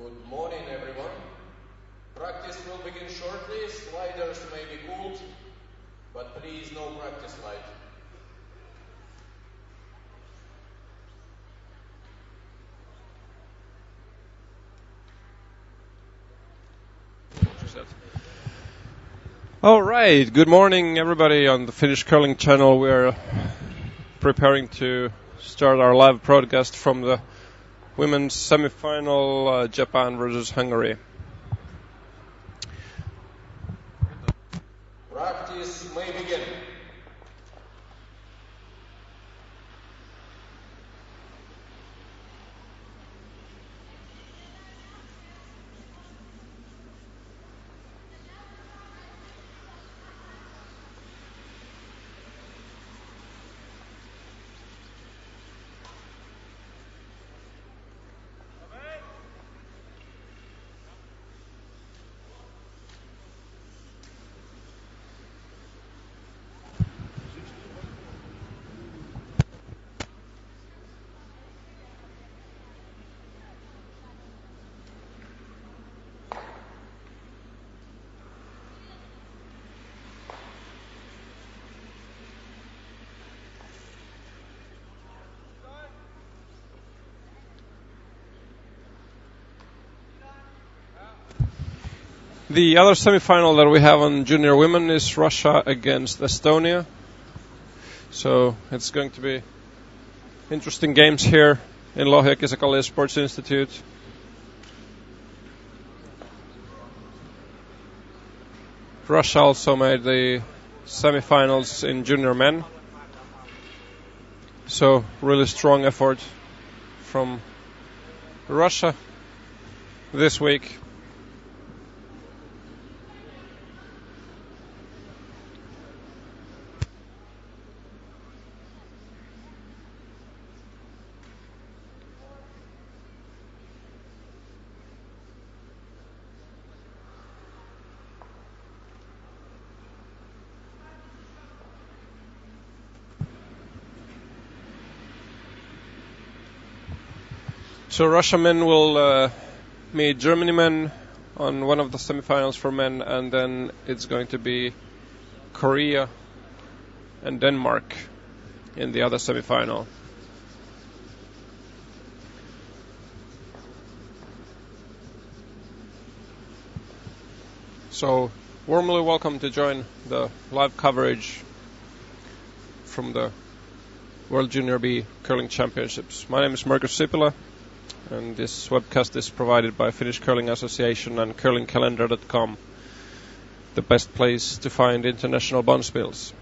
Good morning, everyone. Practice will begin shortly. Sliders may be cooled, but please no practice light. All right, good morning everybody on the Finnish Curling channel. We're preparing to start our live broadcast from the women's semi-final, Japan versus Hungary. Practice may begin. The other semi-final that we have on junior women is Russia against Estonia. So it's going to be interesting games here in Lohja Sakali Sports Institute. Russia also made the semi-finals in junior men. So really strong effort from Russia this week. So Russia men will meet Germany men on one of the semifinals for men, and then it's going to be Korea and Denmark in the other semifinal. So warmly welcome to join the live coverage from the World Junior B Curling Championships. My name is Markus Sipilä, and this webcast is provided by Finnish Curling Association and curlingcalendar.com, the best place to find international bonspils.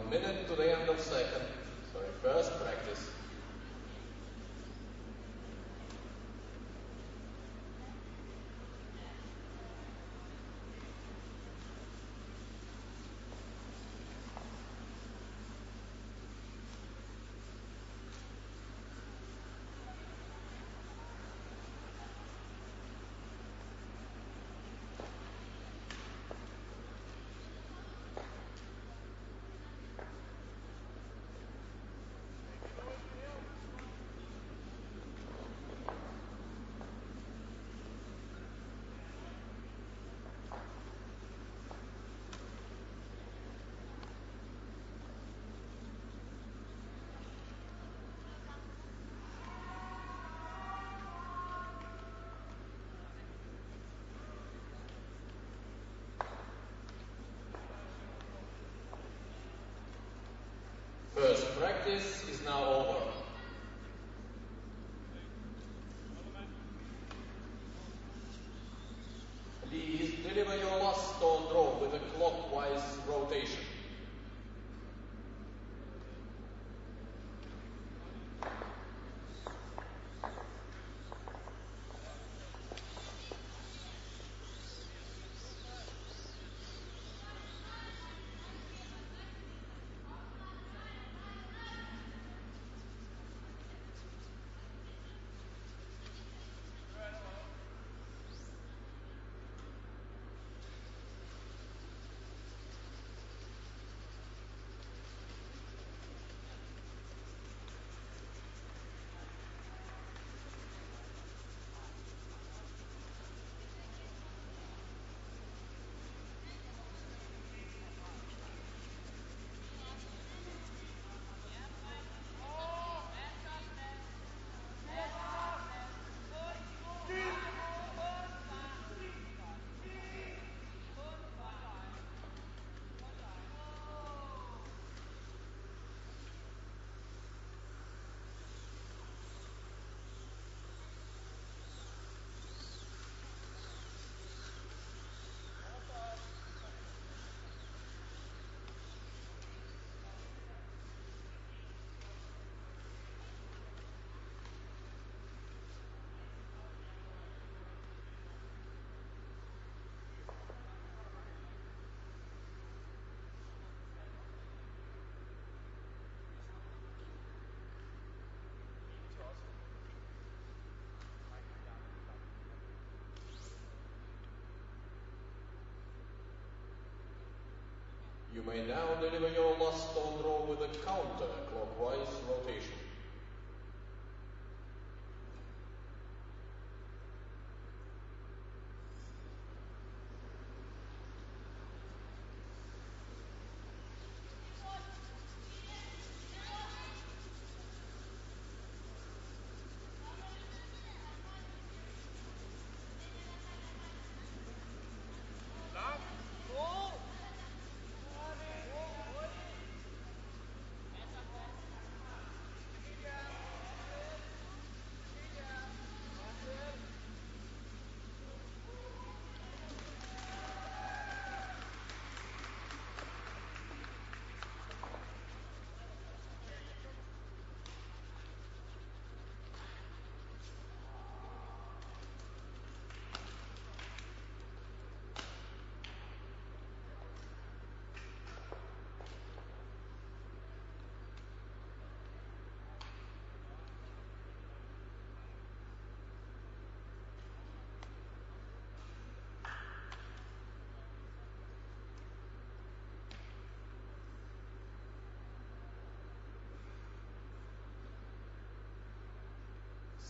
Minute to the end of second. First practice. practice is now over. Please deliver your last stone throw with a clockwise rotation. You may now deliver your last stone throw with a counter-clockwise rotation.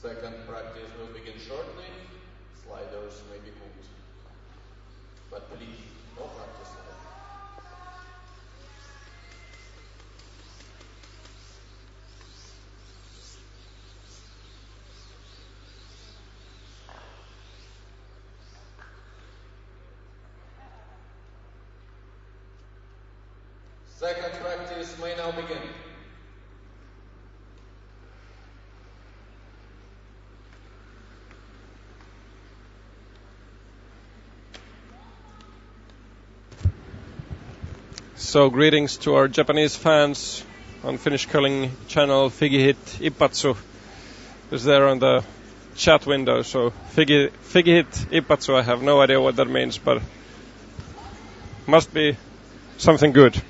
Second practice will begin shortly. Sliders may be moved. But please, no practice slide. Second practice may now begin. So greetings to our Japanese fans on Finnish curling channel Figihit Ippatsu is there on the chat window. So Figihit Ippatsu, I have no idea what that means, but must be something good.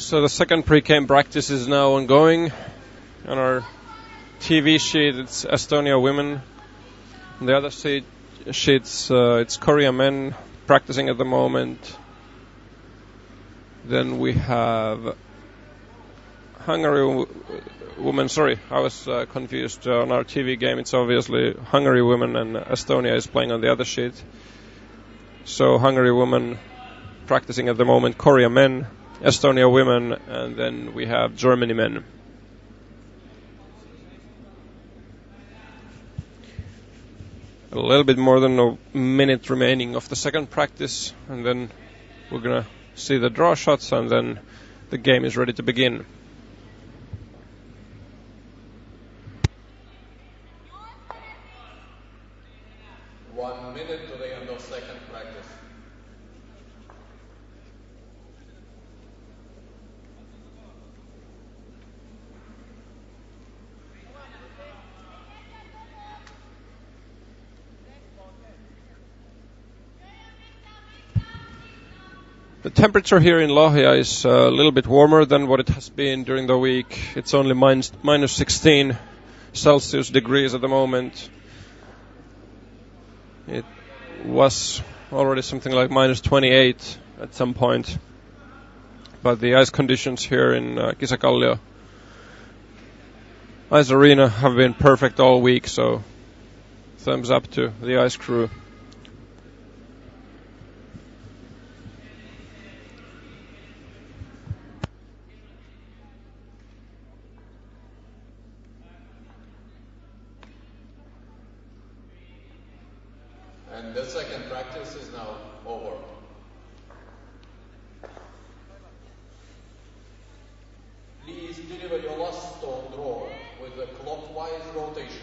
So the second pre-game practice is now ongoing. On our TV sheet, it's Estonia women. On the other sheets, it's Korea men practicing at the moment. Then we have Hungary women. Sorry, I was confused. On our TV game, it's obviously Hungary women, and Estonia is playing on the other sheet. So Hungary women practicing at the moment, Korea men, Estonia women, and then we have Germany men. A little bit more than a minute remaining of the second practice, and then we're gonna see the draw shots, and then the game is ready to begin. The temperature here in Lohja is a little bit warmer than what it has been during the week. It's only minus 16 Celsius degrees at the moment. It was already something like minus 28 at some point. But the ice conditions here in Kisakallio Ice Arena have been perfect all week, so thumbs up to the ice crew. And the second practice is now over. Please deliver your last stone draw with a clockwise rotation.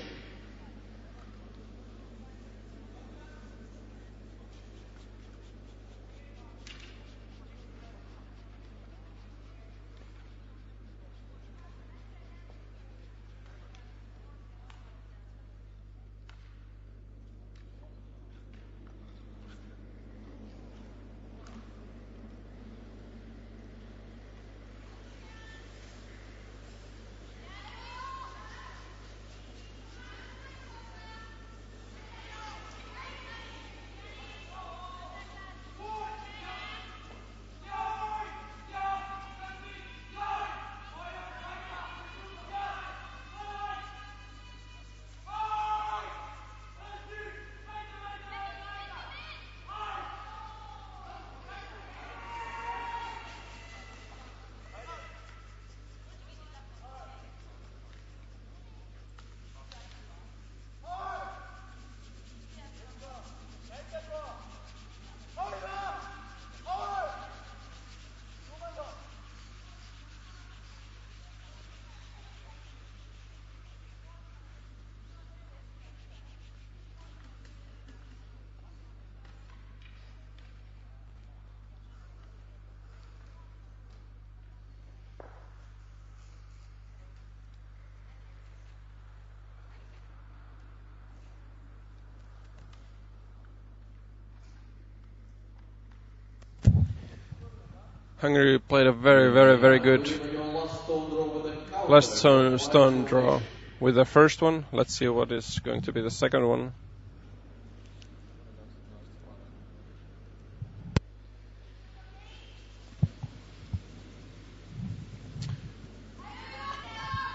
Hungary played a very good last stone draw with the first one. Let's see what is going to be the second one.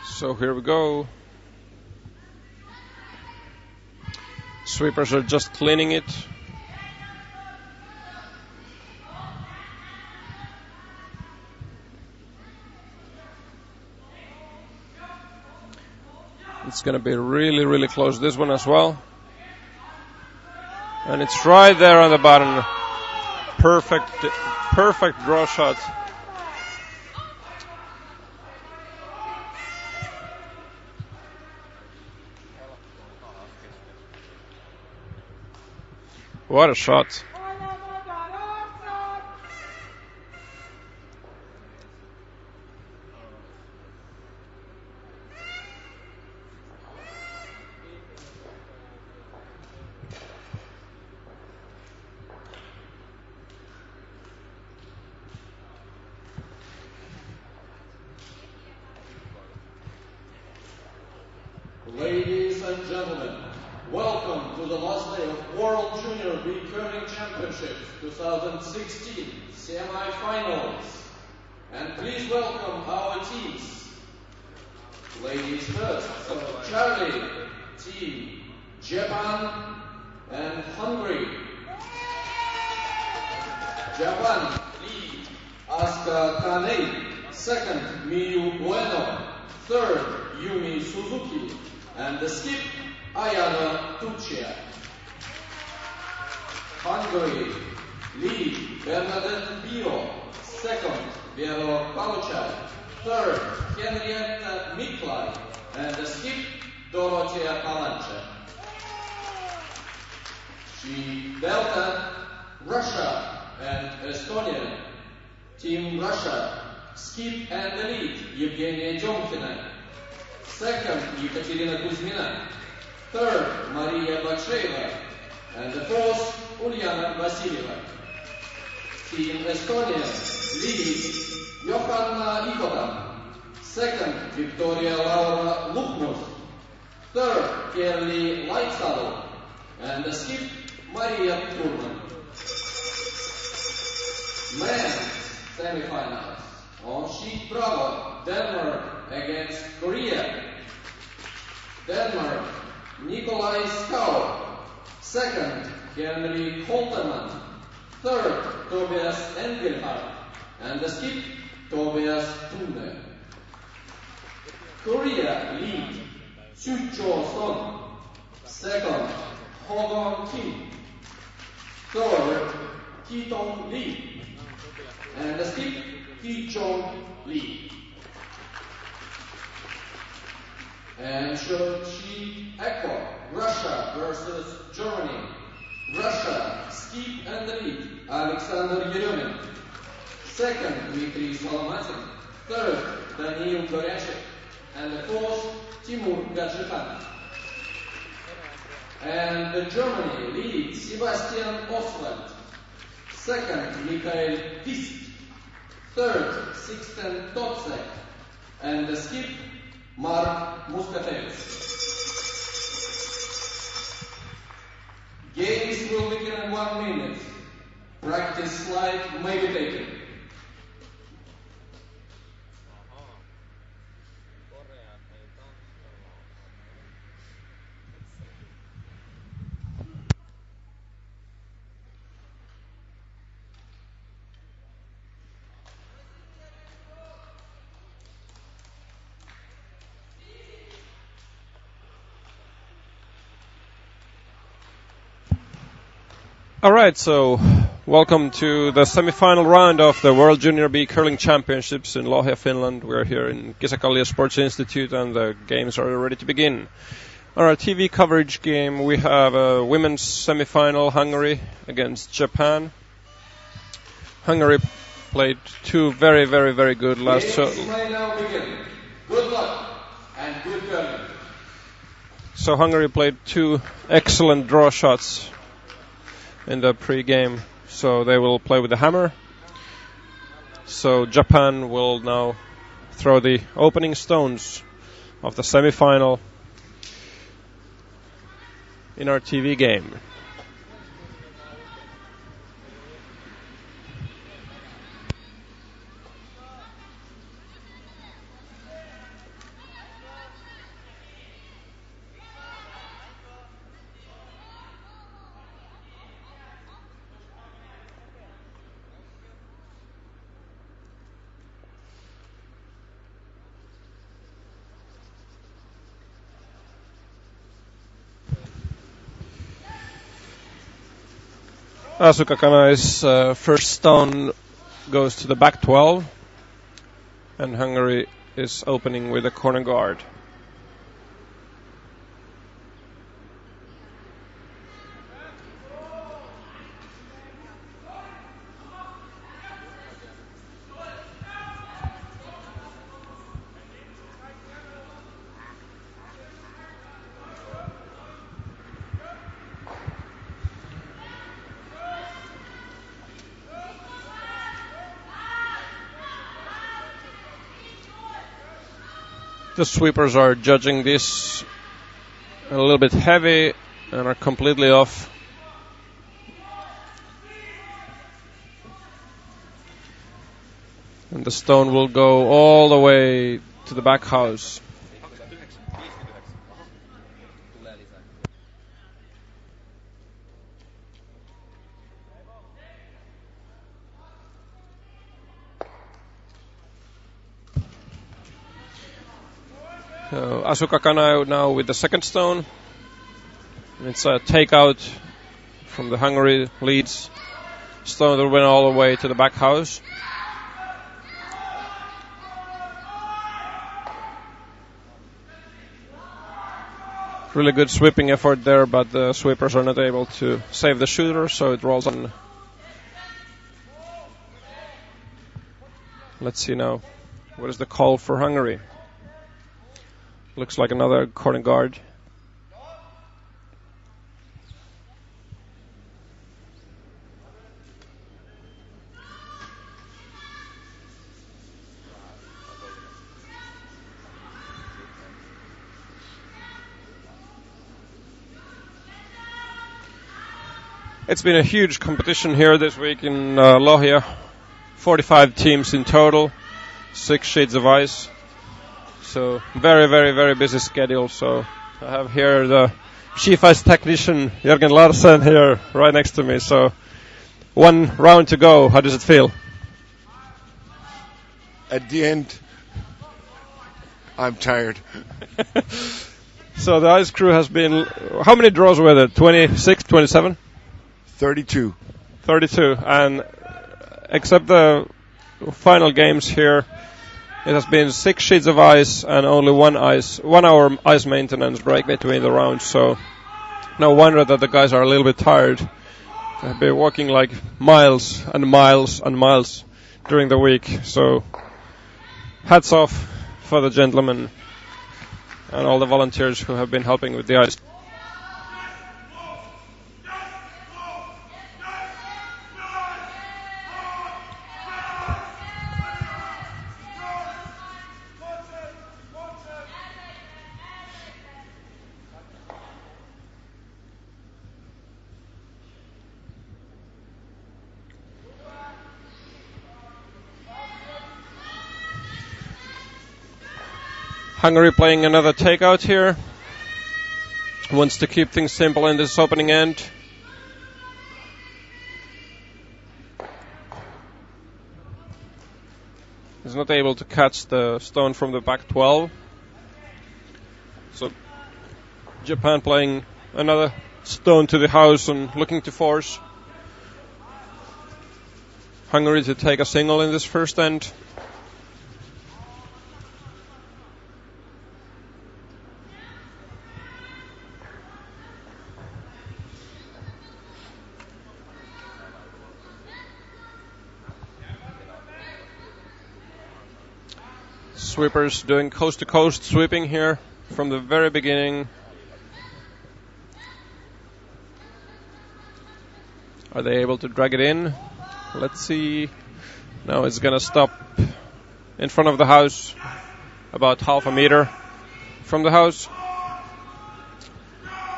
So here we go. Sweepers are just cleaning it. It's going to be really close, this one as well. And it's right there on the button. Perfect draw shot. What a shot. Ladies and gentlemen, welcome to the last day of World Junior B Curling Championships 2016 semi-finals. And please welcome our teams. Ladies first, Charlie, Team Japan and Hungary. Japan, lead Asuka Kanei, second Miyu Ueno, third Yumi Suzuki, and the skip Ayana Tuccia. Hungary, lead Bernadette Biro, second Vero Paluchai, third Henrietta Miklai, and the skip Dorothea Palanche. She Delta, Russia and Estonia. Team Russia, skip and the lead Evgenia Demkina. Second, Ekaterina Kuzmina. Third, Maria Batsheva. And the fourth, Uliana Vasilieva. Team Estonia, lead Johanna Ikotan. Second, Victoria Laura Lukmus. Third, Kerli Lightsaddle. And the skip, Maria Turman. Men's semifinals. On sheet Bravo, Denmark against Korea. Denmark, Nikolai Skau. Second, Henry Holterman. Third, Tobias Engelhardt. And the skip, Tobias Thune. Korea lead, Soo-cho Son. Second, Hogon Kim. Third, Ki-tong Lee. And the skip, Ki-chong Lee. And sheet Echo, Russia versus Germany. Russia, skip and the lead, Alexander Yeremin. Second, Dmitry Solomatin. Third, Daniil Goryachek. And the fourth, Timur Gadjikhan. And the Germany lead, Sebastian Oswald. Second, Mikhail Fist. Third, Sixten Totzek. And the skip, Mark Muskatevich. Games will begin in 1 minute. Practice slide may be taken. Alright, so welcome to the semi-final round of the World Junior B Curling Championships in Lohja, Finland. We're here in Kisa-Kallio Sports Institute and the games are ready to begin. On our TV coverage game, we have a women's semi-final, Hungary against Japan. Hungary played two very good last Games may now begin. Good luck and good curling. So Hungary played two excellent draw shots in the pre-game, so they will play with the hammer. So Japan will now throw the opening stones of the semi-final in our TV game. Asuka Kanai's first stone goes to the back 12, and Hungary is opening with a corner guard. The sweepers are judging this a little bit heavy and are completely off. And the stone will go all the way to the back house. So Asuka Kanai now with the second stone. It's a takeout from the Hungary leads stone that went all the way to the back house. Really good sweeping effort there, but the sweepers are not able to save the shooter, so it rolls on. Let's see now. What is the call for Hungary? Looks like another corner guard. It's been a huge competition here this week in Lohja. 45 teams in total, 6 sheets of ice. So very, very, very busy schedule. So I have here the chief ice technician Jörgen Larsen here right next to me. So one round to go. How does it feel? At the end, I'm tired. So the ice crew has been, how many draws were there? 26, 27? 32. 32. And except the final games here, it has been 6 sheets of ice and only 1 hour ice maintenance break between the rounds. So no wonder that the guys are a little bit tired. They've been walking like miles and miles and miles during the week. So hats off for the gentlemen and all the volunteers who have been helping with the ice. Hungary playing another takeout here. Wants to keep things simple in this opening end. Is not able to catch the stone from the back 12. So Japan playing another stone to the house and looking to force Hungary to take a single in this first end. Sweepers doing coast-to-coast sweeping here from the very beginning. Are they able to drag it in? Let's see. Now it's going to stop in front of the house, about half a meter from the house.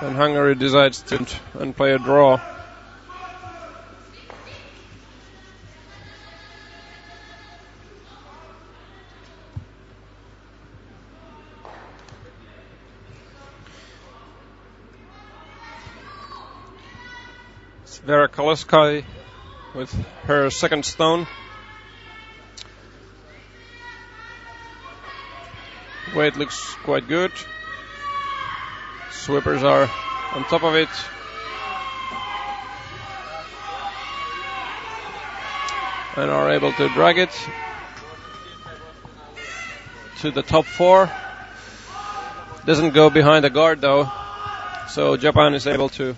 And Hungary decides to and play a draw. Vera Koleskai with her second stone. Weight looks quite good. Sweepers are on top of it. And are able to drag it to the top 4. Doesn't go behind the guard though. So Japan is able to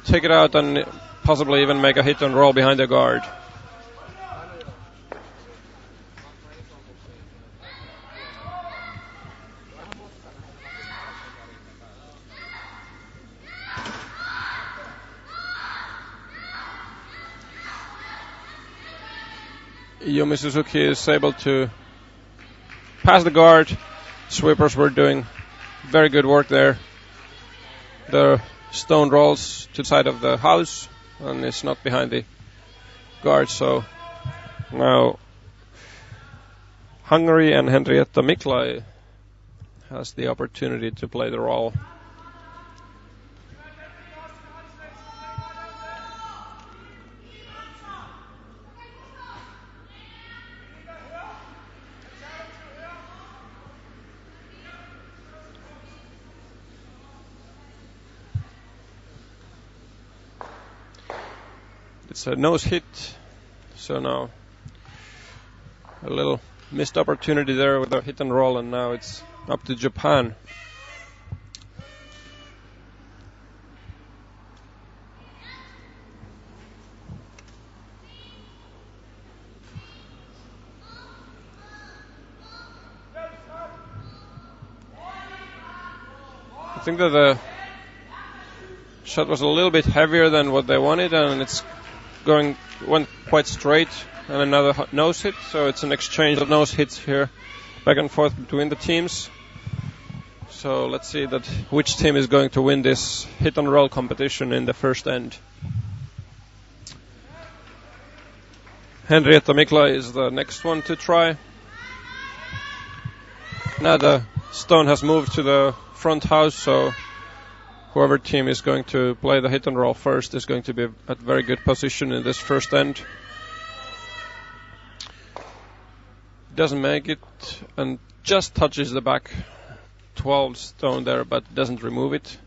take it out and possibly even make a hit and roll behind the guard. Yumi Suzuki is able to pass the guard. Sweepers were doing very good work there. The stone rolls to the side of the house and it's not behind the guard. So now Hungary and Henrietta Miklai has the opportunity to play the roll. It's a nose hit, so now a little missed opportunity there with a hit and roll, and now it's up to Japan. I think that the shot was a little bit heavier than what they wanted, and it's went quite straight, and another nose hit. So it's an exchange of nose hits here, back and forth between the teams. So let's see which team is going to win this hit and roll competition in the first end. Henrietta Miklai is the next one to try. Now the stone has moved to the front house, so whoever team is going to play the hit and roll first is going to be at very good position in this first end. Doesn't make it and just touches the back 12 stone there, but doesn't remove it.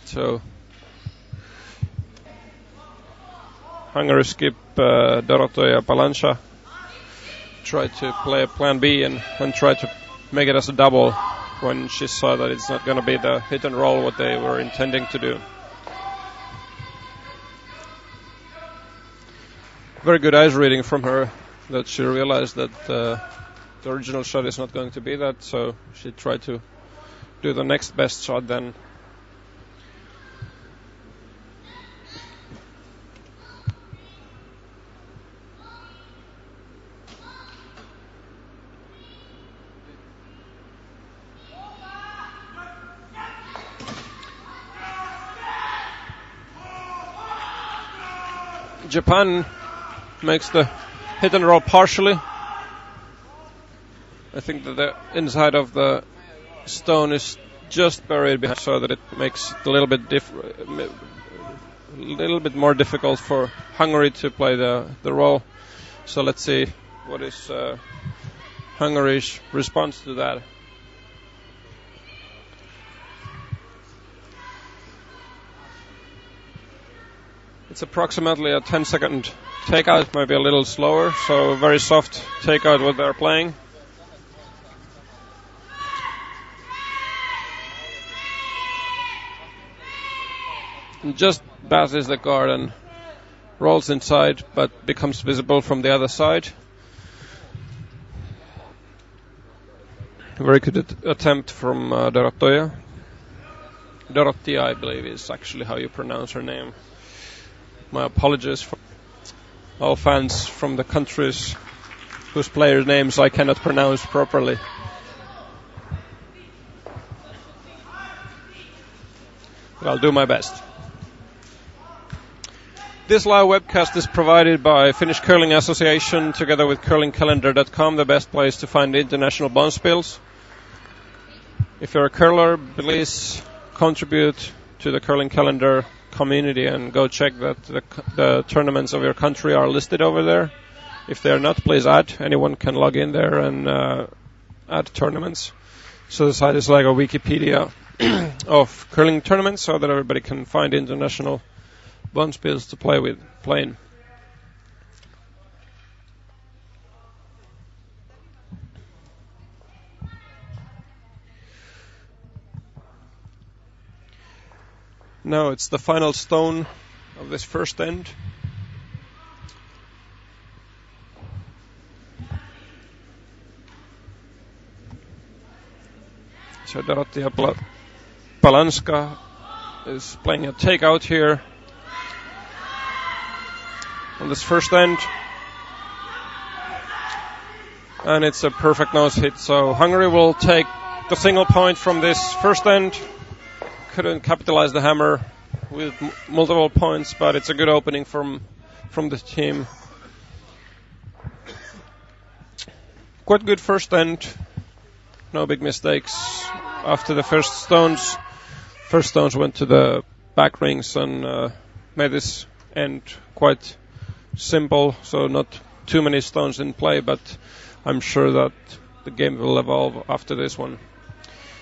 So Hungary skip Dorotoja Palansha tried to play a plan B and try to make it as a double when she saw that it's not going to be the hit and roll what they were intending to do. Very good eyes reading from her, that she realized that the original shot is not going to be that, so she tried to do the next best shot then. Japan makes the hit and roll partially. I think that the inside of the stone is just buried behind, so that it makes it a little bit more difficult for Hungary to play the roll. So let's see what is Hungary's response to that. It's approximately a 10-second takeout, maybe a little slower, so very soft takeout what they're playing. And just passes the guard and rolls inside, but becomes visible from the other side. Very good attempt from Dorotoja. Dorotia, I believe, is actually how you pronounce her name. My apologies for all fans from the countries whose players' names I cannot pronounce properly. But I'll do my best. This live webcast is provided by Finnish Curling Association together with curlingcalendar.com, the best place to find international bonspils. If you're a curler, please contribute to the Curling Calendar community and go check that the tournaments of your country are listed over there. If they're not, please add. Anyone can log in there and add tournaments. So the site is like a Wikipedia of curling tournaments, so that everybody can find international bonspils to play with playing. Now it's the final stone of this first end. So Dorotia Palanska is playing a takeout here on this first end. And it's a perfect nose hit. So Hungary will take the single point from this first end. couldn't capitalize the hammer with multiple points, but it's a good opening from the team. Quite good first end. No big mistakes. After the first stones went to the back rings and made this end quite simple, so not too many stones in play, but I'm sure that the game will evolve after this one,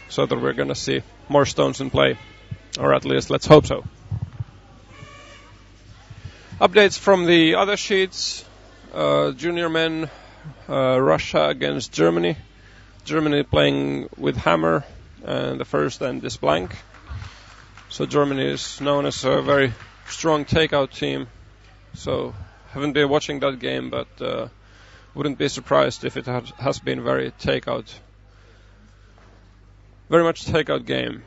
so that we're going to see more stones in play, or at least let's hope so. Updates from the other sheets. Junior men, Russia against Germany. Germany playing with hammer, and the first end is blank. So Germany is known as a very strong takeout team. So haven't been watching that game, but wouldn't be surprised if it has been very much takeout game.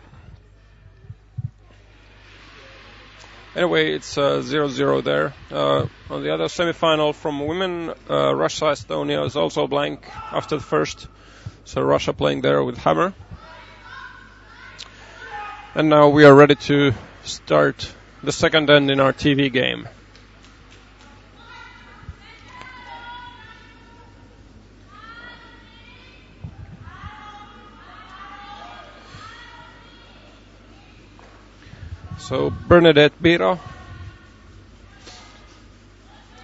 Anyway, it's 0-0 there. On the other semi-final from women, Russia-Estonia is also blank after the first. So Russia playing there with hammer. And now we are ready to start the second end in our TV game. So Bernadette Biro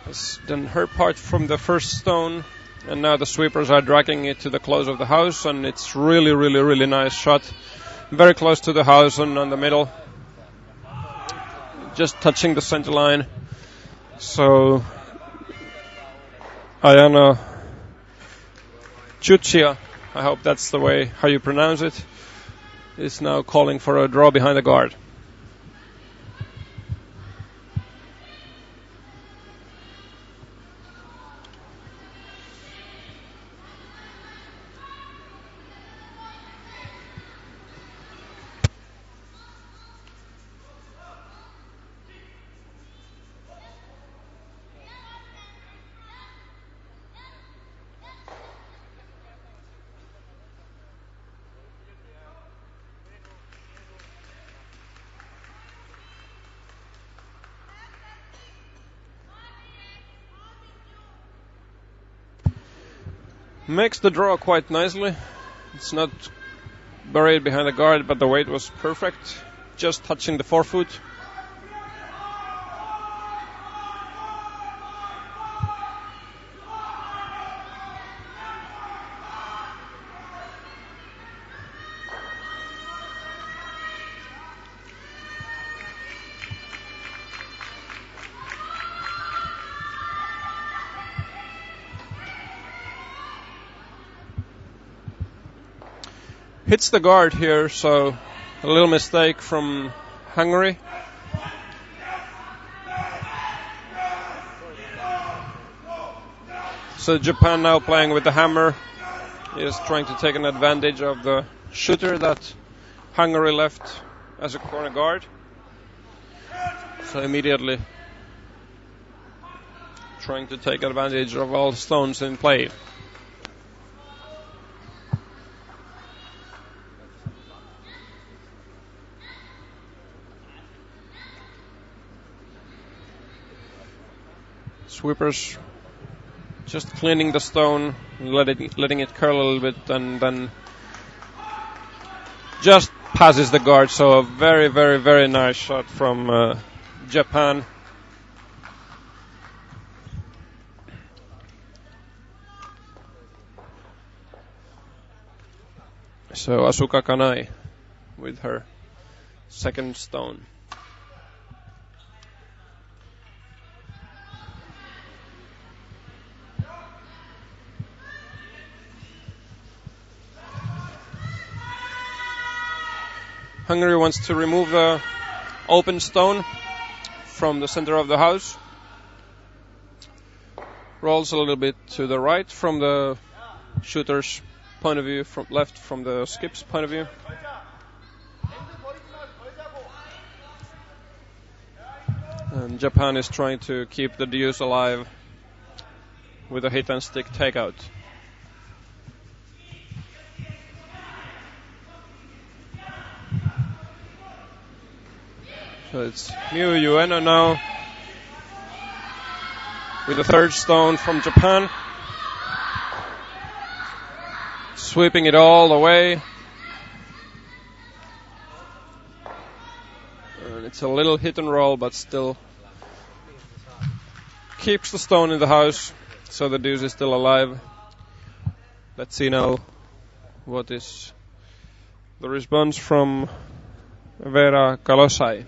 has done her part from the first stone, and now the sweepers are dragging it to the close of the house, and it's really nice shot. Very close to the house and on the middle, just touching the center line. So Ayana Chuchia, I hope that's the way how you pronounce it, is now calling for a draw behind the guard. Makes the draw quite nicely. It's not buried behind the guard, but the weight was perfect, just touching the forefoot. Hits the guard here, so a little mistake from Hungary. So Japan now playing with the hammer is trying to take an advantage of the shooter that Hungary left as a corner guard. So immediately trying to take advantage of all stones in play. Sweepers just cleaning the stone, letting it curl a little bit, and then just passes the guard. So a very nice shot from Japan. So Asuka Kanai with her second stone. Hungary wants to remove the open stone from the center of the house. Rolls a little bit to the right from the shooter's point of view, from left from the skip's point of view. And Japan is trying to keep the deuce alive with a hit and stick takeout. So it's Miu Ueno now with the third stone from Japan. Sweeping it all away. And it's a little hit and roll, but still keeps the stone in the house. So the deuce is still alive. Let's see now what is the response from Vera Kalosai.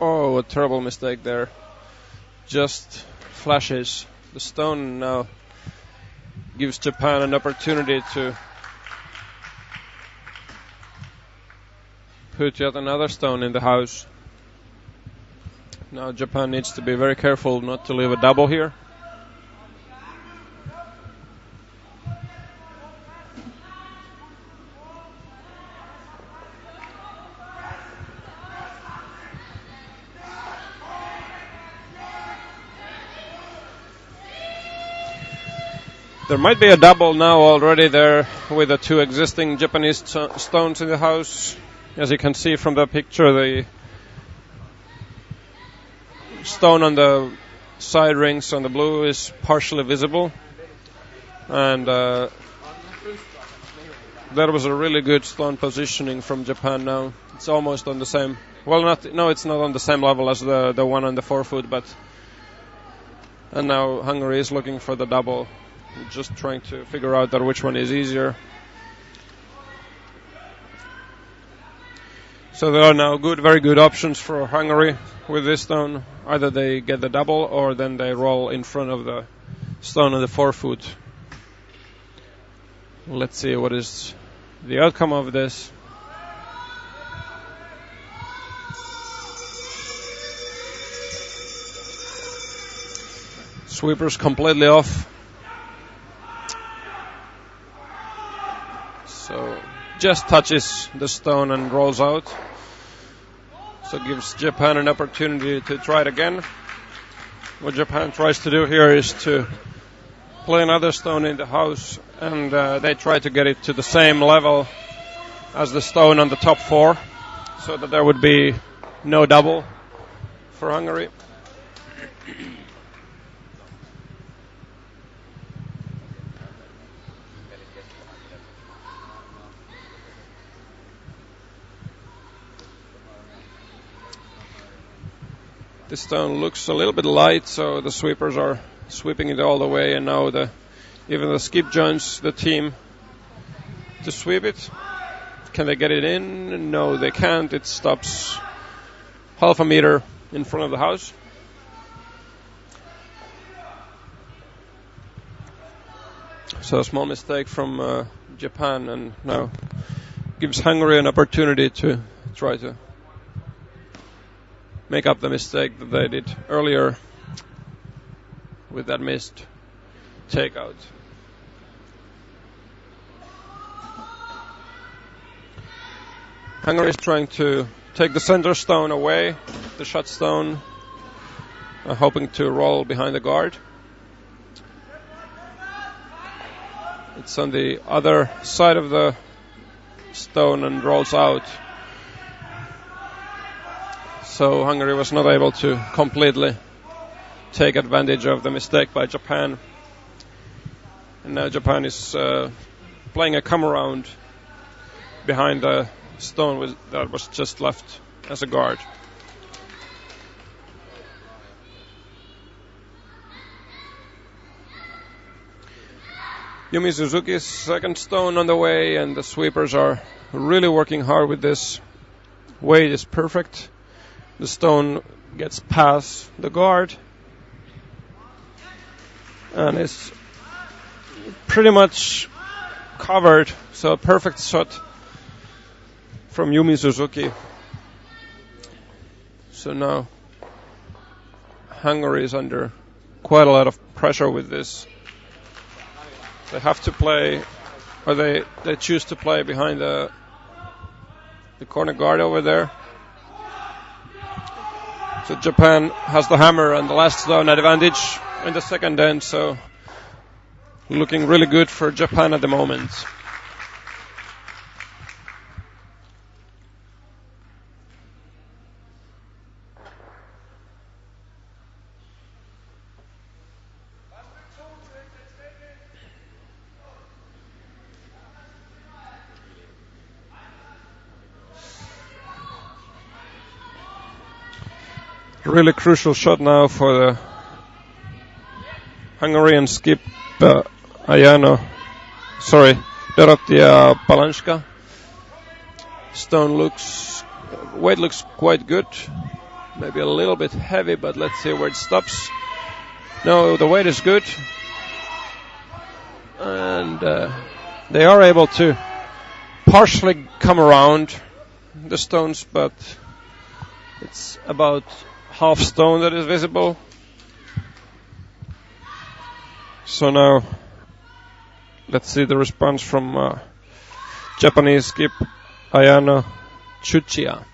Oh, a terrible mistake there. Just flashes the stone, now gives Japan an opportunity to put yet another stone in the house. Now Japan needs to be very careful not to leave a double here. There might be a double now already there with the two existing Japanese stones in the house. As you can see from the picture, the stone on the side rings on the blue is partially visible. And that was a really good stone positioning from Japan now. It's almost on the same... Well, it's not on the same level as the one on the forefoot, but... And now Hungary is looking for the double. Just trying to figure out which one is easier. So there are now very good options for Hungary with this stone. Either they get the double or then they roll in front of the stone on the forefoot. Let's see what is the outcome of this. Sweepers completely off. So just touches the stone and rolls out. So gives Japan an opportunity to try it again. What Japan tries to do here is to play another stone in the house, and they try to get it to the same level as the stone on the top four, so that there would be no double for Hungary. This stone looks a little bit light, so the sweepers are sweeping it all the way, and now even the skip joins the team to sweep it. Can they get it in? No, they can't. It stops half a meter in front of the house. So a small mistake from Japan, and now gives Hungary an opportunity to try to make up the mistake that they did earlier with that missed takeout. Hungary is trying to take the center stone away, the shot stone, hoping to roll behind the guard. It's on the other side of the stone and rolls out. So Hungary was not able to completely take advantage of the mistake by Japan. And now Japan is playing a come around behind the stone that was just left as a guard. Yumi Suzuki's second stone on the way, and the sweepers are really working hard with this. Weight is perfect. The stone gets past the guard and is pretty much covered. So a perfect shot from Yumi Suzuki. So now Hungary is under quite a lot of pressure with this. They have to play or they choose to play behind the corner guard over there. So Japan has the hammer and the last stone advantage in the second end, so looking really good for Japan at the moment. Really crucial shot now for the Hungarian skip Dorottya Palanska. Weight looks quite good, maybe a little bit heavy, but let's see where it stops. No, the weight is good, and they are able to partially come around the stones, but it's about half stone that is visible. So now let's see the response from Japanese skip Ayano Tsuchiya.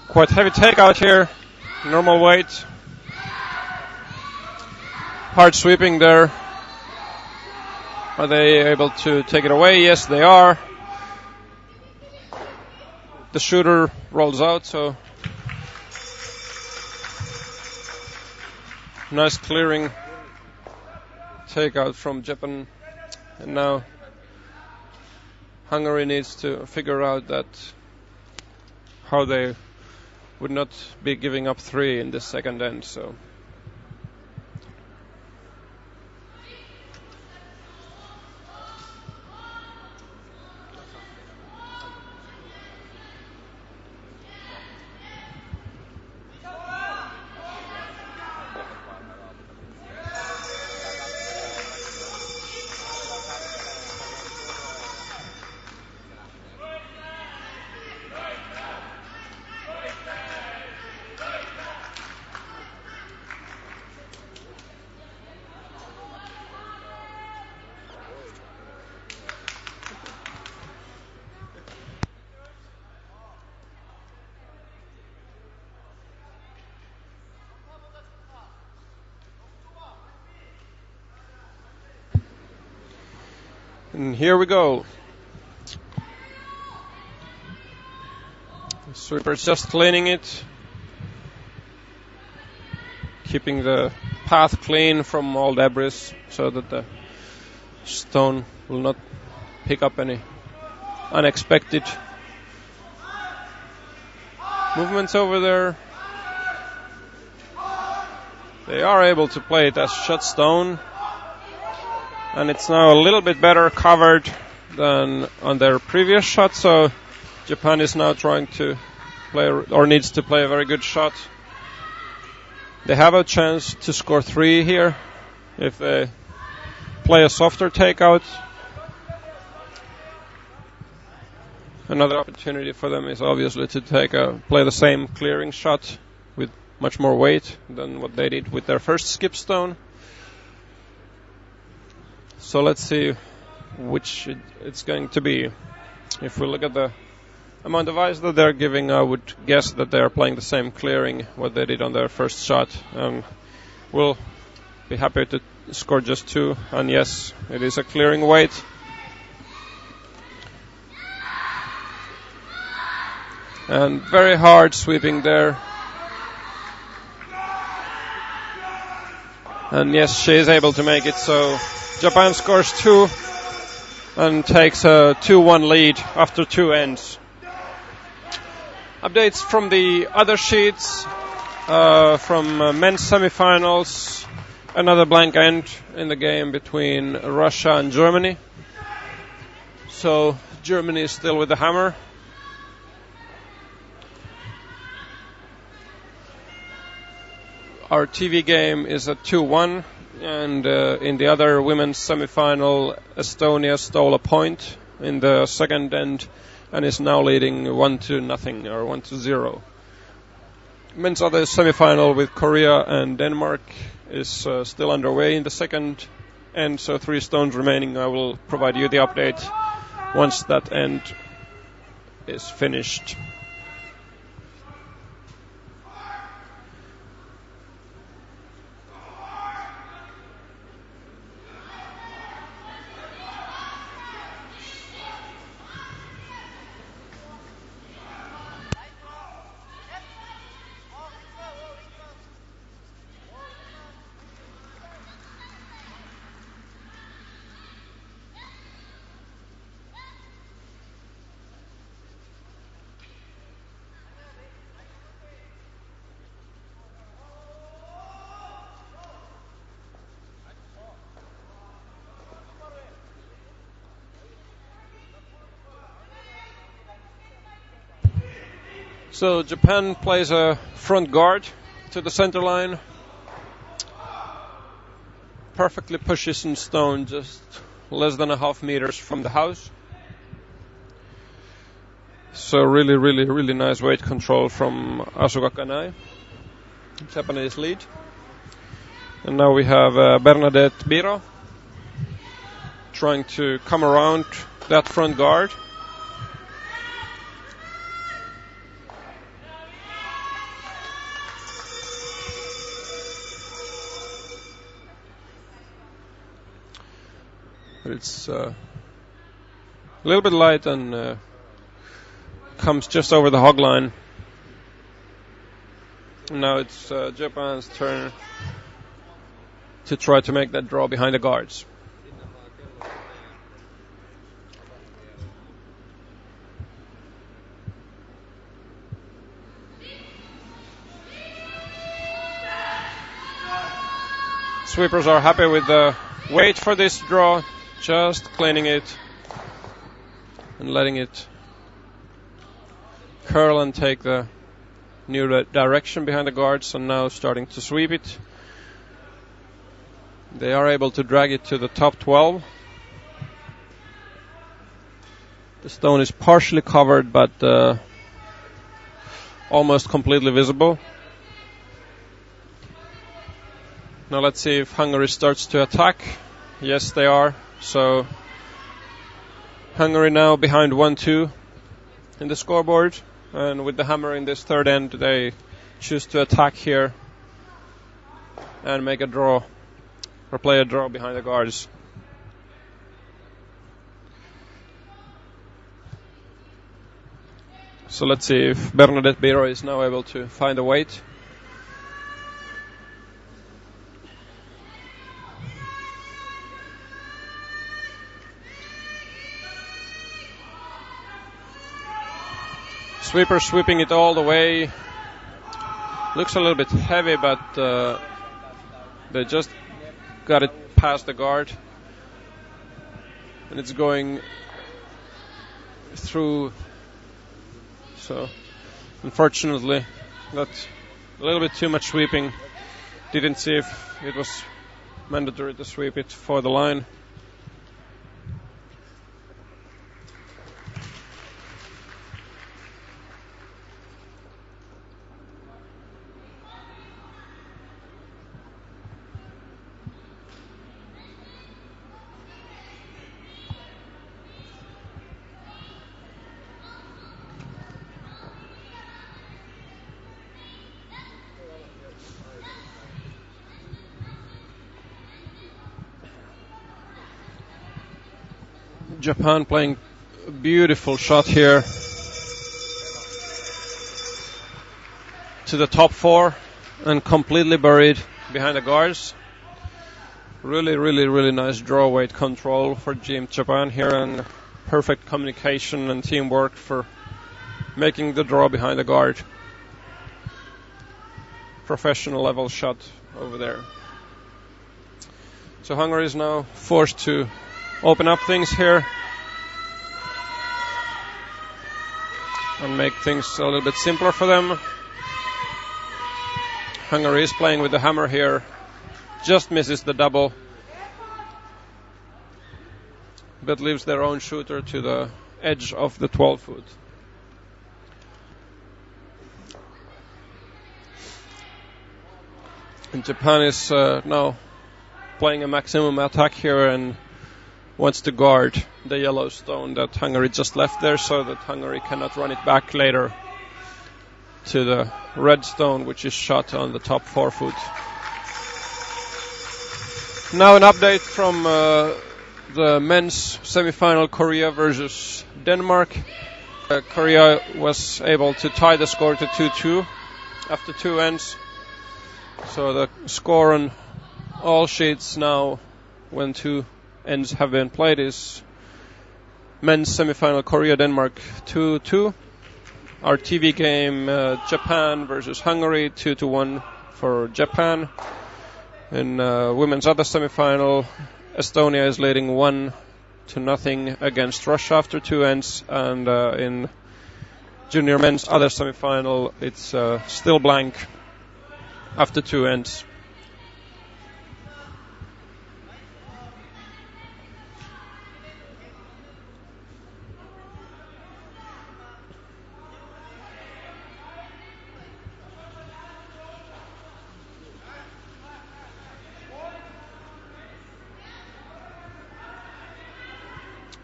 Quite heavy takeout here, normal weight. Hard sweeping there. Are they able to take it away? Yes, they are. The shooter rolls out, so nice clearing takeout from Japan. And now Hungary needs to figure out that how they would not be giving up 3 in the second end. So and here we go. Sweeper's just cleaning it, keeping the path clean from all debris so that the stone will not pick up any unexpected movements over there. They are able to play it as shut stone, and it's now a little bit better covered than on their previous shot, so Japan is now trying to play, or needs to play a very good shot. They have a chance to score 3 here if they play a softer takeout. Another opportunity for them is obviously to play the same clearing shot with much more weight than what they did with their first skip stone. So let's see which it's going to be. If we look at the amount of ice that they're giving, I would guess that they are playing the same clearing what they did on their first shot. We'll be happy to score just 2. And yes, it is a clearing weight. And very hard sweeping there. And yes, she is able to make it, so Japan scores 2 and takes a 2-1 lead after 2 ends. Updates from the other sheets, from men's semifinals. Another blank end in the game between Russia and Germany. So Germany is still with the hammer. Our TV game is at 2-1 And in the other women's semi-final, Estonia stole a point in the second end and is now leading 1-0 or 1-0. Men's other semi-final with Korea and Denmark is still underway in the second end, so 3 stones remaining. I will provide you the update once that end is finished. So Japan plays a front guard to the center line. Perfectly positioned stone, just less than 1/2 meters from the house. So really nice weight control from Asuka Kanai, Japanese lead. And now we have Bernadette Biro trying to come around that front guard. But it's a little bit light and comes just over the hog line. Now it's Japan's turn to try to make that draw behind the guards. Sweepers are happy with the weight for this draw, just cleaning it and letting it curl and take the new direction behind the guards, and now starting to sweep it. They are able to drag it to the top 12. The stone is partially covered but almost completely visible. Now let's see if Hungary starts to attack. Yes, they are. So Hungary now behind 1-2 in the scoreboard. And with the hammer in this third end, they choose to attack here and make a draw, or play a draw behind the guards. So let's see if Bernadette Biro is now able to find a weight. Sweeper sweeping it all the way. Looks a little bit heavy, but they just got it past the guard. And it's going through. So, unfortunately, that's a little bit too much sweeping. Didn't see if it was mandatory to sweep it for the line. Japan playing a beautiful shot here to the top 4 and completely buried behind the guards. Really nice draw weight control for Team Japan here, and perfect communication and teamwork for making the draw behind the guard. Professional level shot over there. So Hungary is now forced to open up things here and make things a little bit simpler for them. Hungary is playing with the hammer here, just misses the double, but leaves their own shooter to the edge of the 12-foot. And Japan is now playing a maximum attack here and wants to guard the yellow stone that Hungary just left there, so that Hungary cannot run it back later to the red stone, which is shot on the top 4-foot. Now an update from the men's semifinal, Korea versus Denmark. Korea was able to tie the score to 2-2 after 2 ends. So the score on all sheets now, when 2 ends have been played, is men's semifinal Korea-Denmark 2-2. Our TV game, Japan versus Hungary, 2-1 for Japan. In women's other semifinal, Estonia is leading 1-0 against Russia after 2 ends. And in junior men's other semifinal, it's still blank after 2 ends.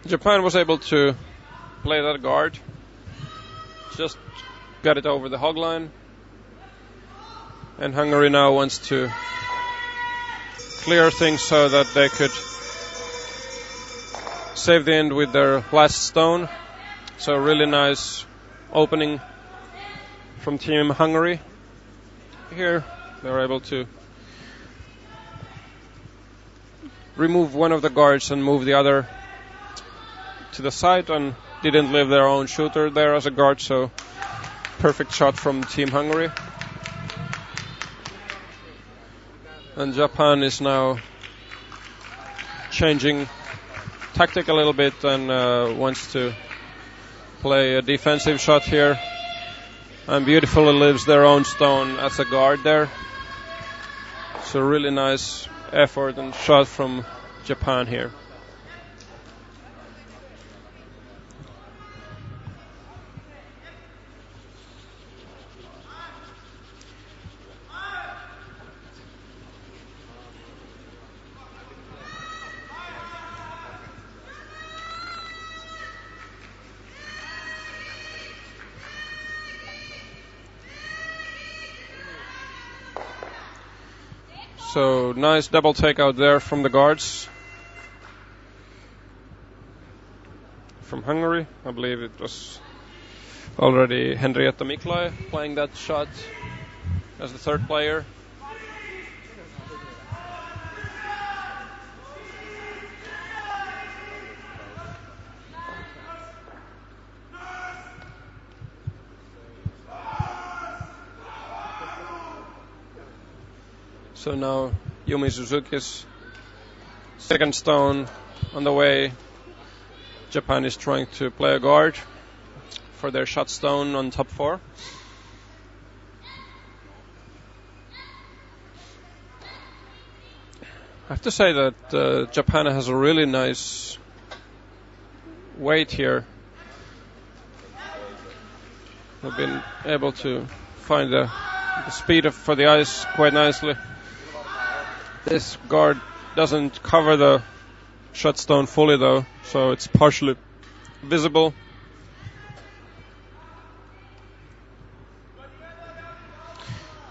Japan was able to play that guard, just got it over the hog line, and Hungary now wants to clear things so that they could save the end with their last stone. So really nice opening from Team Hungary. Here they were able to remove one of the guards and move the other to the side, and didn't leave their own shooter there as a guard, so perfect shot from Team Hungary. And Japan is now changing tactic a little bit and wants to play a defensive shot here, and beautifully leaves their own stone as a guard there. So really nice effort and shot from Japan here. So nice double takeout there from the guards from Hungary. I believe it was already Henrietta Miklai playing that shot as the third player. So now Yumi Suzuki's second stone on the way. Japan is trying to play a guard for their shot stone on top 4. I have to say that Japan has a really nice weight here. They've been able to find the speed for the ice quite nicely. This guard doesn't cover the shot stone fully though, so it's partially visible.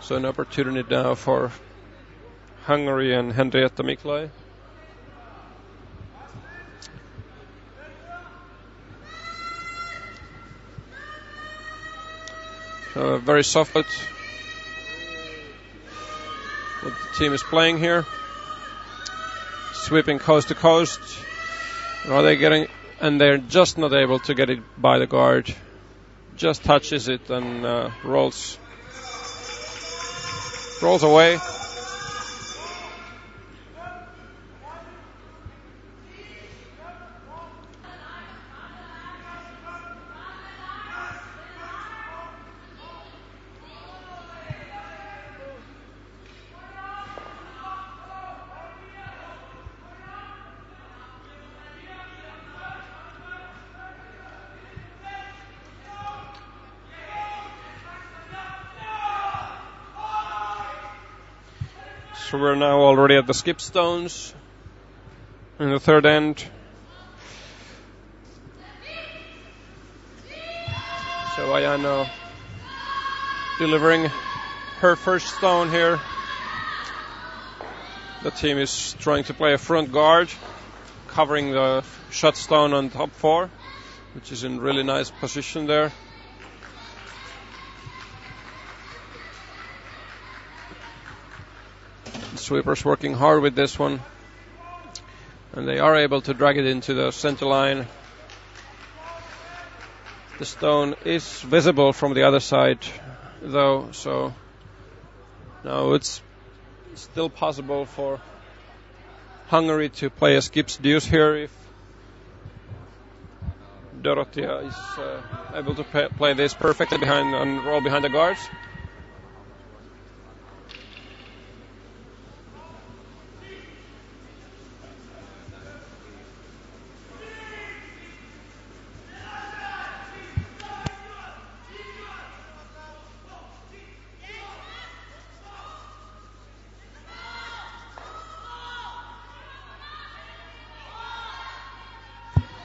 So an opportunity now for Hungary and Henrietta Miklai. So very soft what the team is playing here. Sweeping coast to coast. Are they getting? And they're just not able to get it by the guard. Just touches it and rolls away. So we're now already at the skip stones in the third end. So Ayano delivering her first stone here. The team is trying to play a front guard, covering the shot stone on top 4, which is in really nice position there. The sweepers working hard with this one, and they are able to drag it into the center line. The stone is visible from the other side though, so now it's still possible for Hungary to play a skip's deuce here if Dorothea is able to play this perfectly behind and roll behind the guards.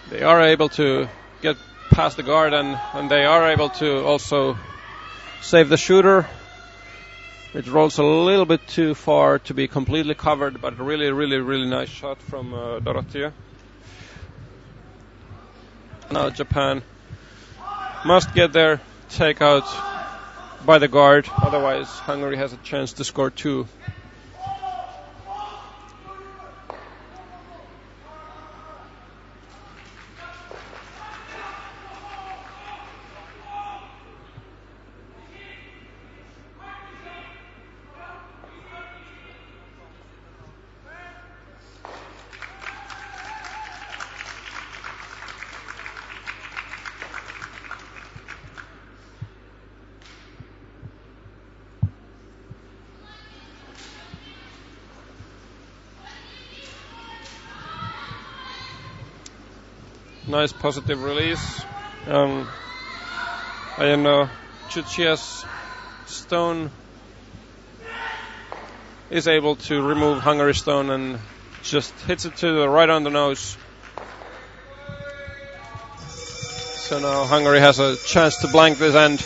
They are able to get past the guard, and they are able to also save the shooter. It rolls a little bit too far to be completely covered, but really, really, really nice shot from Dorothea. Now Japan must get their takeout by the guard, otherwise Hungary has a chance to score 2. Nice positive release. Ayano Chuchia's stone is able to remove Hungary's stone and just hits it to the right on the nose. So now Hungary has a chance to blank this end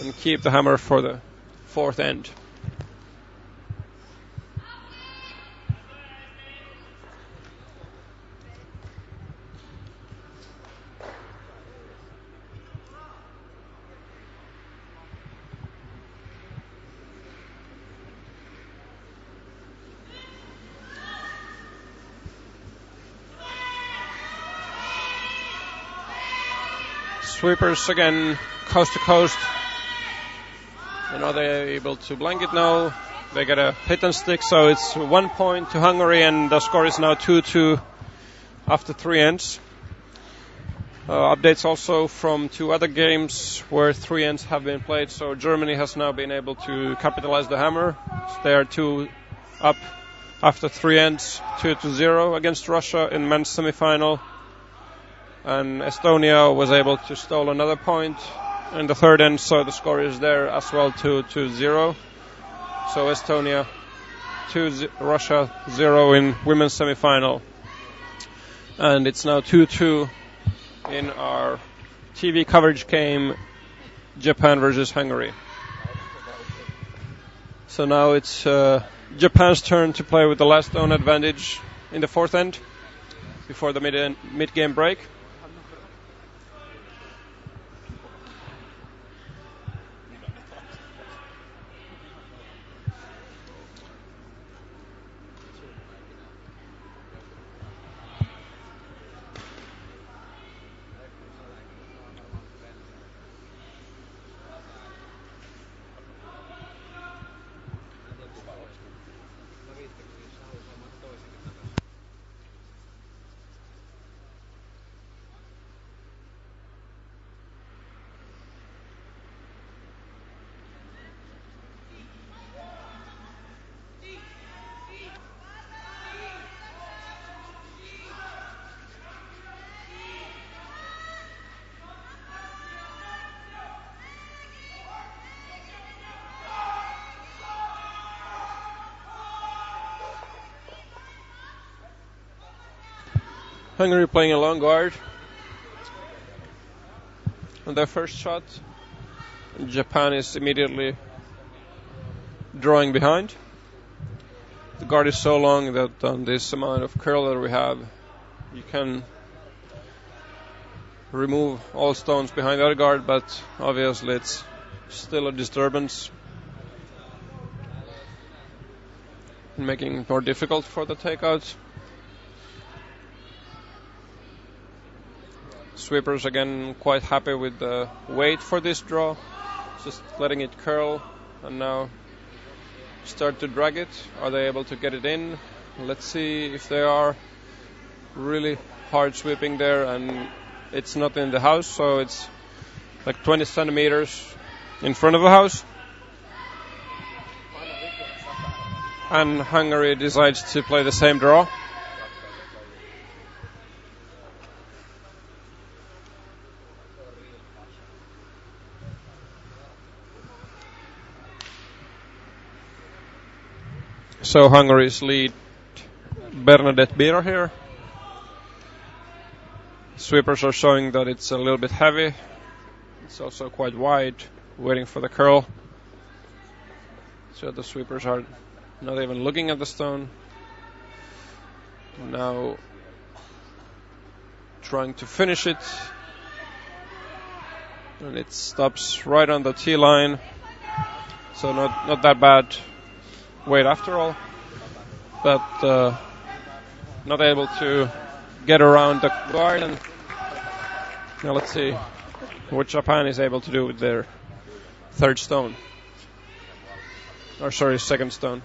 and keep the hammer for the fourth end. Sweepers again, coast to coast. And are they able to blank it now? They get a hit and stick, so it's 1 point to Hungary, and the score is now 2-2 after 3 ends. Updates also from 2 other games where 3 ends have been played. So Germany has now been able to capitalize the hammer. So they are 2 up after 3 ends, 2-0 against Russia in men's semifinal. And Estonia was able to steal another point in the third end, so the score is there as well, 2-0. So Estonia 2, Russia 0 in women's semifinal. And it's now 2-2 in our TV coverage game, Japan versus Hungary. So now it's Japan's turn to play with the last stone advantage in the fourth end before the mid-game break. Hungary playing a long guard on their first shot. Japan is immediately drawing behind. The guard is so long that on this amount of curl that we have, you can remove all stones behind the other guard, but obviously it's still a disturbance, making it more difficult for the takeouts. Sweepers again quite happy with the weight for this draw, just letting it curl and now start to drag it. Are they able to get it in? Let's see if they are. Really hard sweeping there, and it's not in the house, so it's like 20 centimeters in front of the house. And Hungary decides to play the same draw. So Hungary's lead Bernadette Bira here. Sweepers are showing that it's a little bit heavy. It's also quite wide, waiting for the curl. So the sweepers are not even looking at the stone. Now trying to finish it. And it stops right on the tee line. So not that bad weight after all. But not able to get around the guard. And now let's see what Japan is able to do with their third stone. Or sorry, second stone.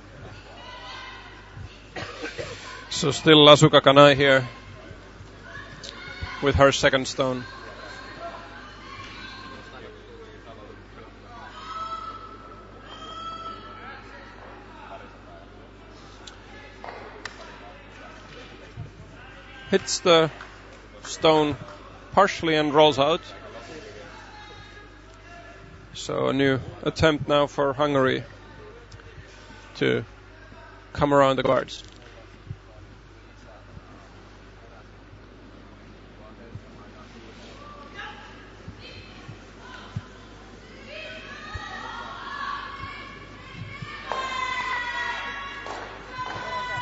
So still Asuka Kanai here with her second stone. Hits the stone partially and rolls out. So a new attempt now for Hungary to come around the guards.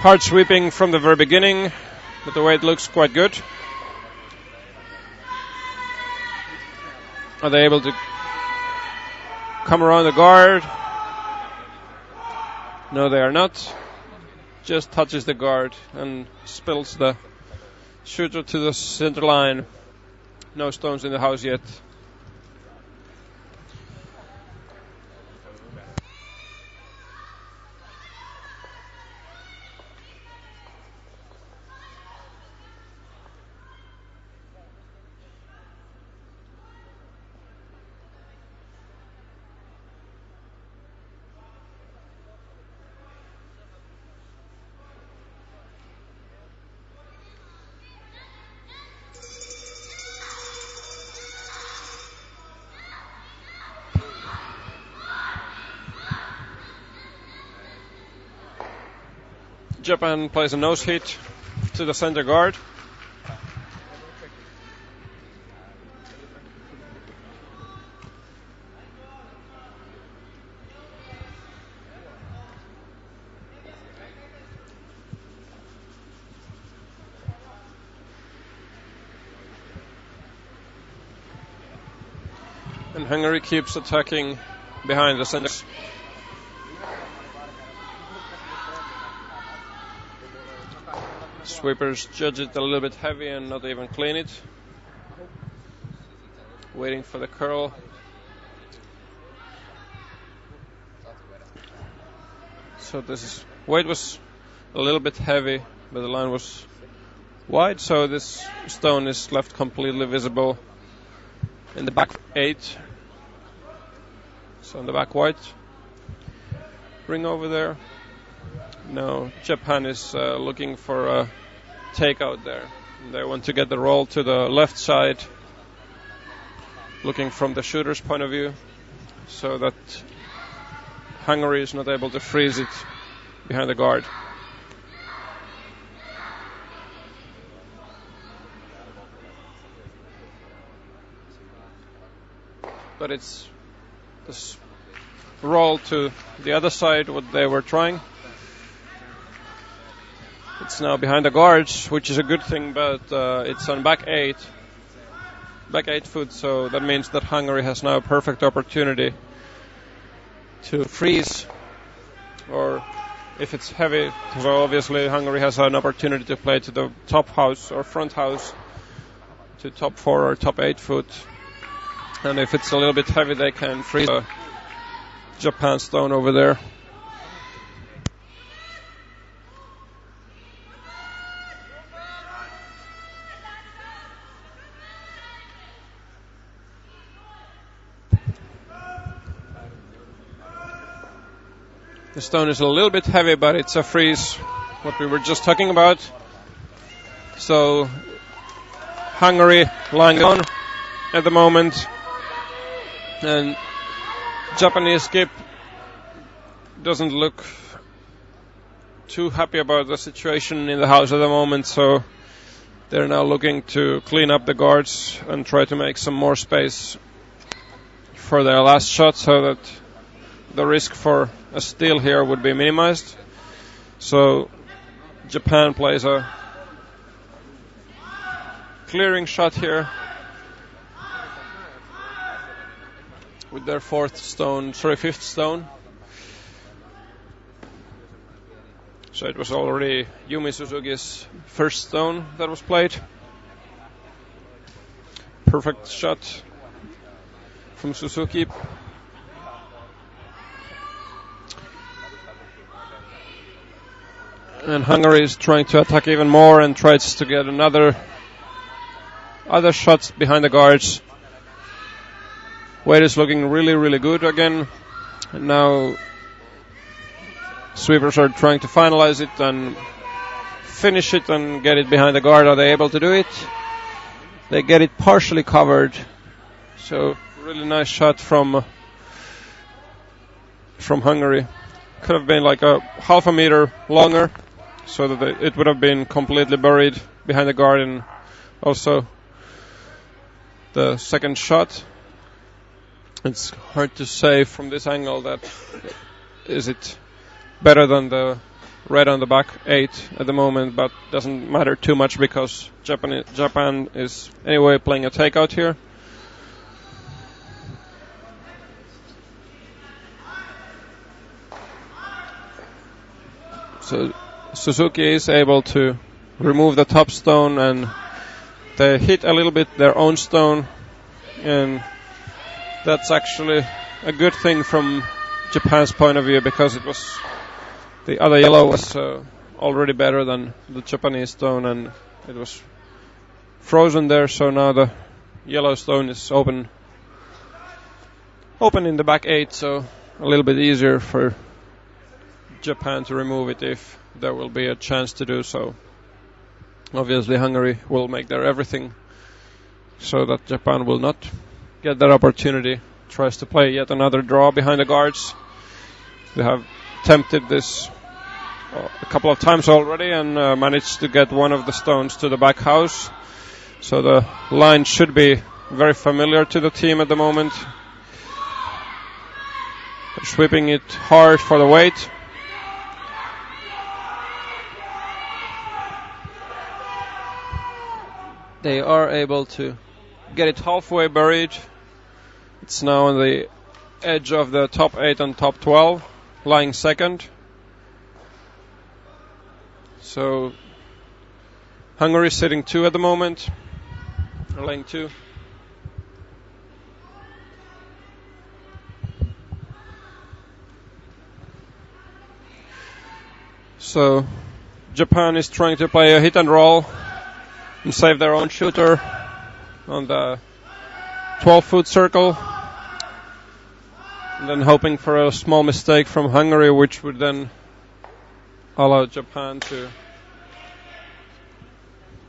Hard sweeping from the very beginning, but the weight looks quite good. Are they able to come around the guard? No, they are not. Just touches the guard and spills the shooter to the center line. No stones in the house yet. Japan plays a nose hit to the center guard. And Hungary keeps attacking behind the center. Sweepers judge it a little bit heavy and not even clean it. Waiting for the curl. So this weight was a little bit heavy, but the line was wide, so this stone is left completely visible in the back 8. So on the back white ring over there. Now Japan is looking for a takeout there. They want to get the roll to the left side, looking from the shooter's point of view, so that Hungary is not able to freeze it behind the guard. but it's this roll to the other side, what they were trying. It's now behind the guards, which is a good thing, but it's on back 8 foot, so that means that Hungary has now a perfect opportunity to freeze, or if it's heavy, so obviously Hungary has an opportunity to play to the top house or front house, to top 4 or top 8 foot, and if it's a little bit heavy, they can freeze the Japan stone over there. The stone is a little bit heavy, but it's a freeze, what we were just talking about. So Hungary lying on at the moment, and Japanese skip doesn't look too happy about the situation in the house at the moment, so they're now looking to clean up the guards and try to make some more space for their last shot so that the risk for a steal here would be minimized. So Japan plays a clearing shot here with their fifth stone. So it was already Yumi Suzuki's first stone that was played. Perfect shot from Suzuki. And Hungary is trying to attack even more and tries to get other shots behind the guards. Weight is looking really, really good again. And now sweepers are trying to finalize it and finish it and get it behind the guard. Are they able to do it? They get it partially covered. So really nice shot from Hungary. Could have been like a half a meter longer, so that it would have been completely buried behind the guard. And also the second shot, it's hard to say from this angle that is it better than the red on the back 8 at the moment, but doesn't matter too much because Japan is anyway playing a takeout here. So Suzuki is able to remove the top stone, and they hit a little bit their own stone, and that's actually a good thing from Japan's point of view, because it was the other yellow was already better than the Japanese stone, and it was frozen there, so now the yellow stone is open in the back 8, so a little bit easier for Japan to remove it if there will be a chance to do so. Obviously Hungary will make their everything so that Japan will not get that opportunity. Tries to play yet another draw behind the guards. They have attempted this a couple of times already and managed to get one of the stones to the back house. So the line should be very familiar to the team at the moment. They're sweeping it hard for the weight. They are able to get it halfway buried. It's now on the edge of the top 8 and top 12, lying second. So Hungary is sitting 2 at the moment, or laying 2. So Japan is trying to play a hit and roll and save their own shooter on the 12-foot circle, and then hoping for a small mistake from Hungary, which would then allow Japan to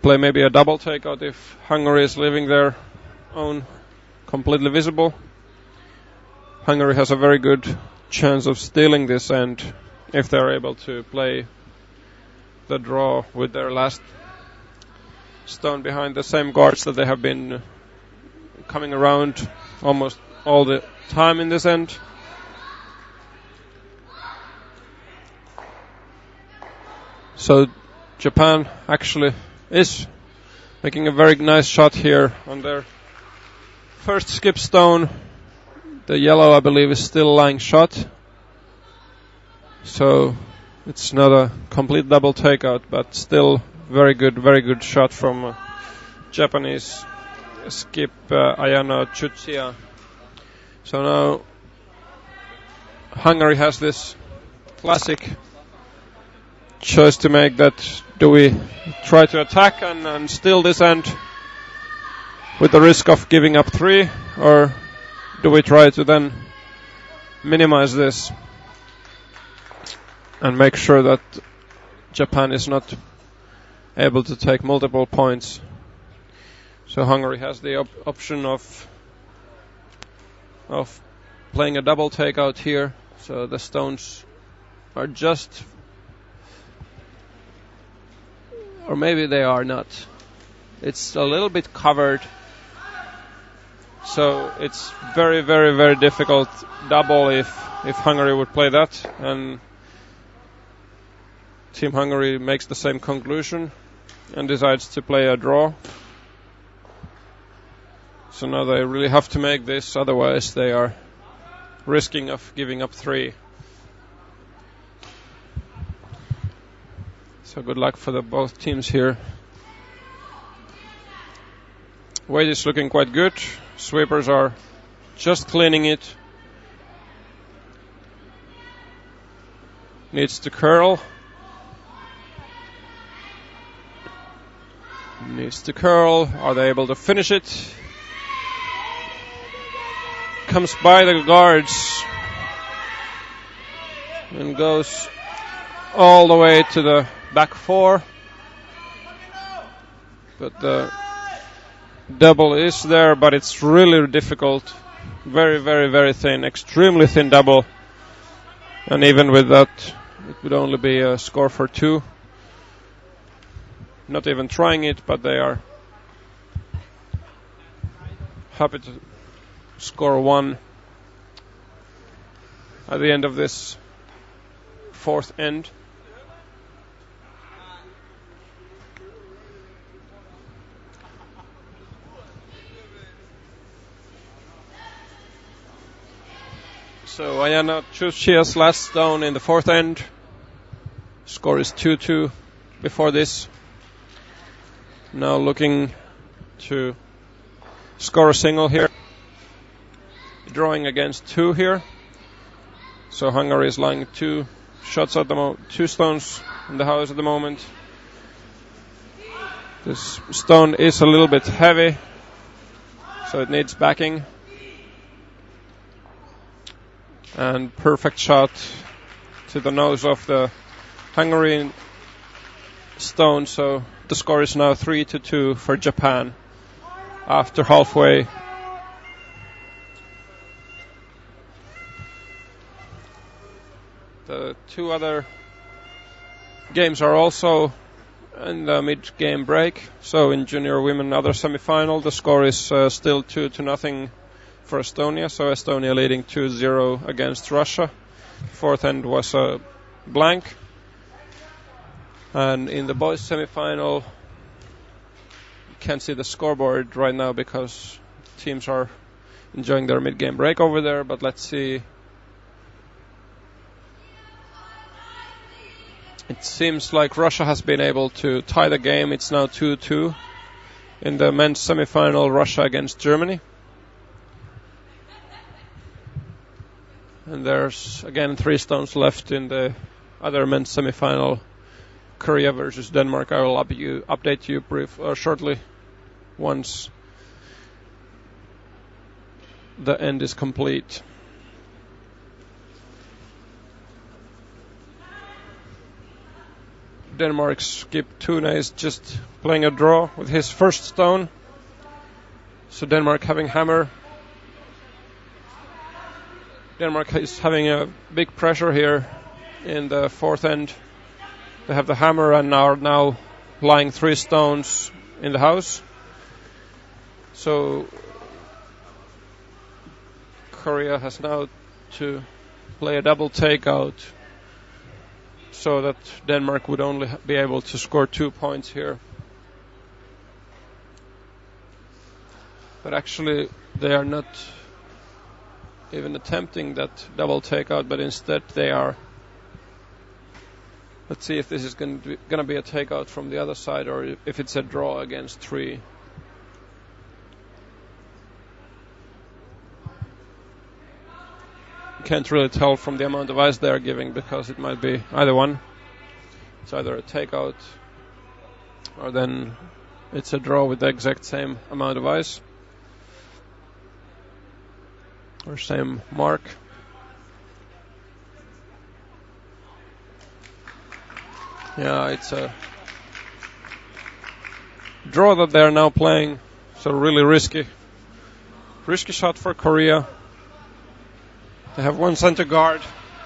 play maybe a double takeout if Hungary is leaving their own completely visible. Hungary has a very good chance of stealing this, and if they're able to play the draw with their last stone behind the same guards that they have been coming around almost all the time in this end. So Japan actually is making a very nice shot here on their first skip stone. The yellow, I believe, is still lying shot. So it's not a complete double takeout, but still very good shot from Japanese skip Ayano Tsuchiya. So now Hungary has this classic choice to make, that do we try to attack and steal this end with the risk of giving up 3, or do we try to then minimize this and make sure that Japan is not able to take multiple points? So Hungary has the option of playing a double takeout here. So the stones are just, or maybe they are not. It's a little bit covered. So it's very difficult double if Hungary would play that, and Team Hungary makes the same conclusion and decides to play a draw. So now they really have to make this, otherwise they are risking of giving up 3. So good luck for both teams here. Weight is looking quite good. Sweepers are just cleaning it. Needs to curl. Needs to curl. Are they able to finish it? Comes by the guards and goes all the way to the back 4. But the double is there, but it's really difficult. Very thin, extremely thin double. And even with that, it would only be a score for 2. Not even trying it, but they are happy to score 1 at the end of this 4th end. So Ayano Tsuchiya's last stone in the 4th end. Score is 2-2 before this. Now looking to score a single here. Drawing against 2 here. So Hungary is lying 2 shots at the 2 stones in the house at the moment. This stone is a little bit heavy, so it needs backing. And perfect shot to the nose of the Hungarian stone. So the score is now 3-2 for Japan after halfway. The 2 other games are also in the mid-game break. So in junior women other semi-final, the score is still 2-0 for Estonia. So Estonia leading 2-0 against Russia. 4th end was a blank. And in the boys semi-final, you can't see the scoreboard right now because teams are enjoying their mid-game break over there. But let's see. It seems like Russia has been able to tie the game. It's now 2-2 in the men's semi-final, Russia against Germany. And there's again 3 stones left in the other men's semi-final, Korea versus Denmark. I will update you shortly once the end is complete. Denmark's skip Tune is just playing a draw with his first stone. So Denmark having hammer. Denmark is having a big pressure here in the 4th end. They have the hammer and are now lying 3 stones in the house. So Korea has now to play a double takeout so that Denmark would only be able to score 2 points here. But actually they are not even attempting that double takeout, but instead they are. Let's see if this is going to be a takeout from the other side or if it's a draw against 3. Can't really tell from the amount of ice they are giving because it might be either one. It's either a takeout or then it's a draw with the exact same amount of ice or same mark. Yeah, it's a draw that they are now playing, so really risky shot for Korea. They have one center guard,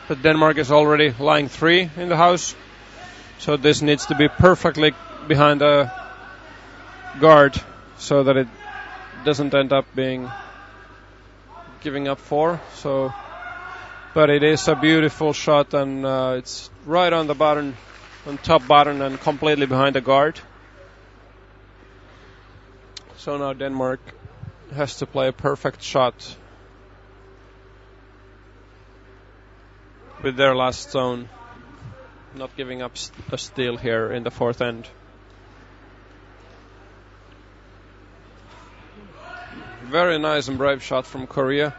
but Denmark is already lying 3 in the house, so this needs to be perfectly behind a guard so that it doesn't end up being giving up 4. So, but it is a beautiful shot, and it's right on the button, on top button, and completely behind the guard. So now Denmark has to play a perfect shot with their last zone, not giving up a steal here in the 4th end. Very nice and brave shot from Korea.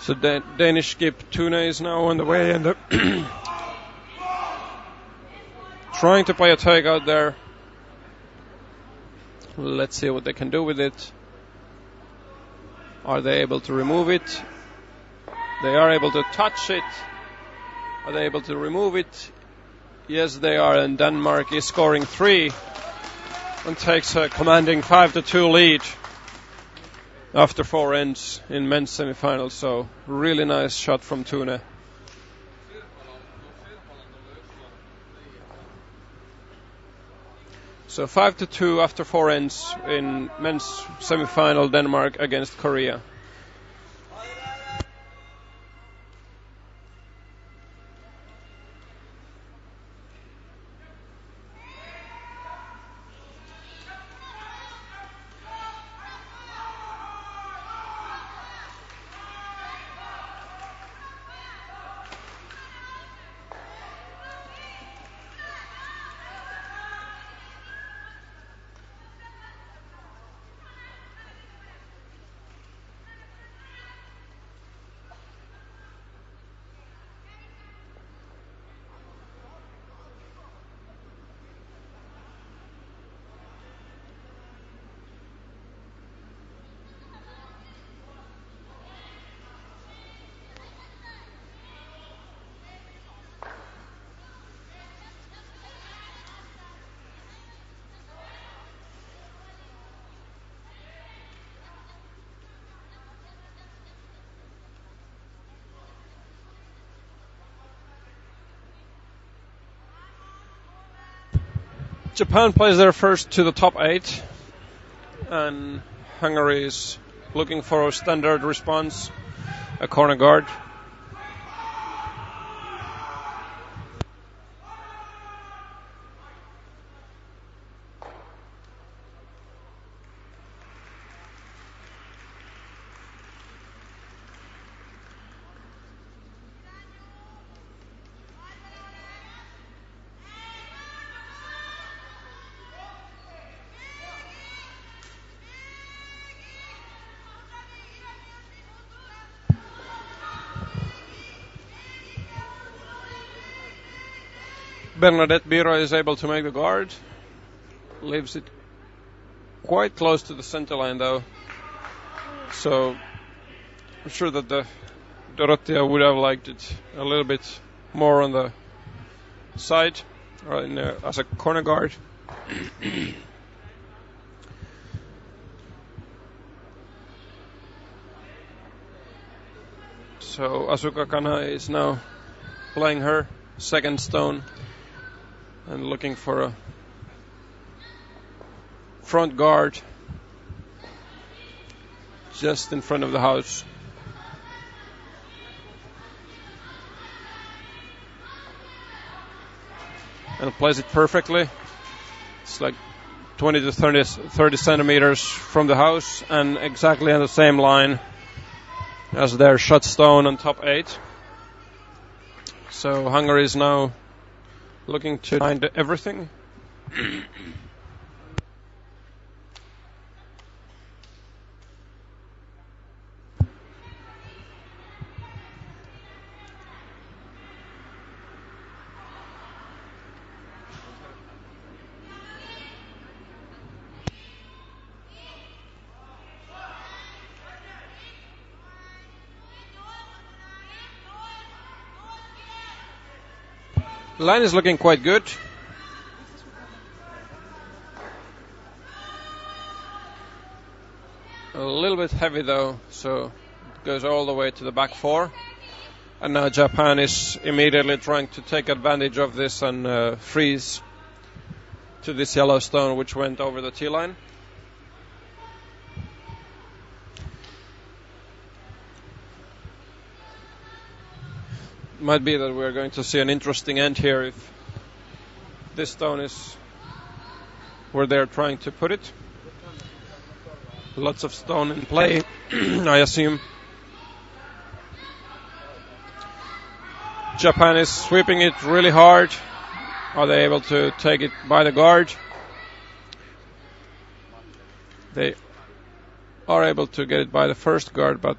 So Danish skip Tune is now on the way and trying to play a takeout there. Let's see what they can do with it. Are they able to remove it? They are able to touch it. Are they able to remove it? Yes, they are, and Denmark is scoring 3 and takes a commanding 5-2 lead after 4 ends in men's semifinals. So really nice shot from Tune. So 5-2 after 4 ends in men's semifinal, Denmark against Korea. Japan plays their first to the top 8, and Hungary is looking for a standard response, a corner guard. Bernadette Biro is able to make the guard. Leaves it quite close to the center line though. So I'm sure that the Dorothea would have liked it a little bit more on the side or as a corner guard. So Asuka Kanai is now playing her second stone and looking for a front guard just in front of the house. And plays it perfectly. It's like 20 to 30 centimeters from the house and exactly on the same line as their shot stone on top 8. So Hungary is now looking to find everything. Line is looking quite good. A little bit heavy though, so it goes all the way to the back 4. And now Japan is immediately trying to take advantage of this and freeze to this yellow stone which went over the T-line. Might be that we're going to see an interesting end here if this stone is where they're trying to put it. Lots of stone in play, I assume. Japan is sweeping it really hard. Are they able to take it by the guard? They are able to get it by the first guard, but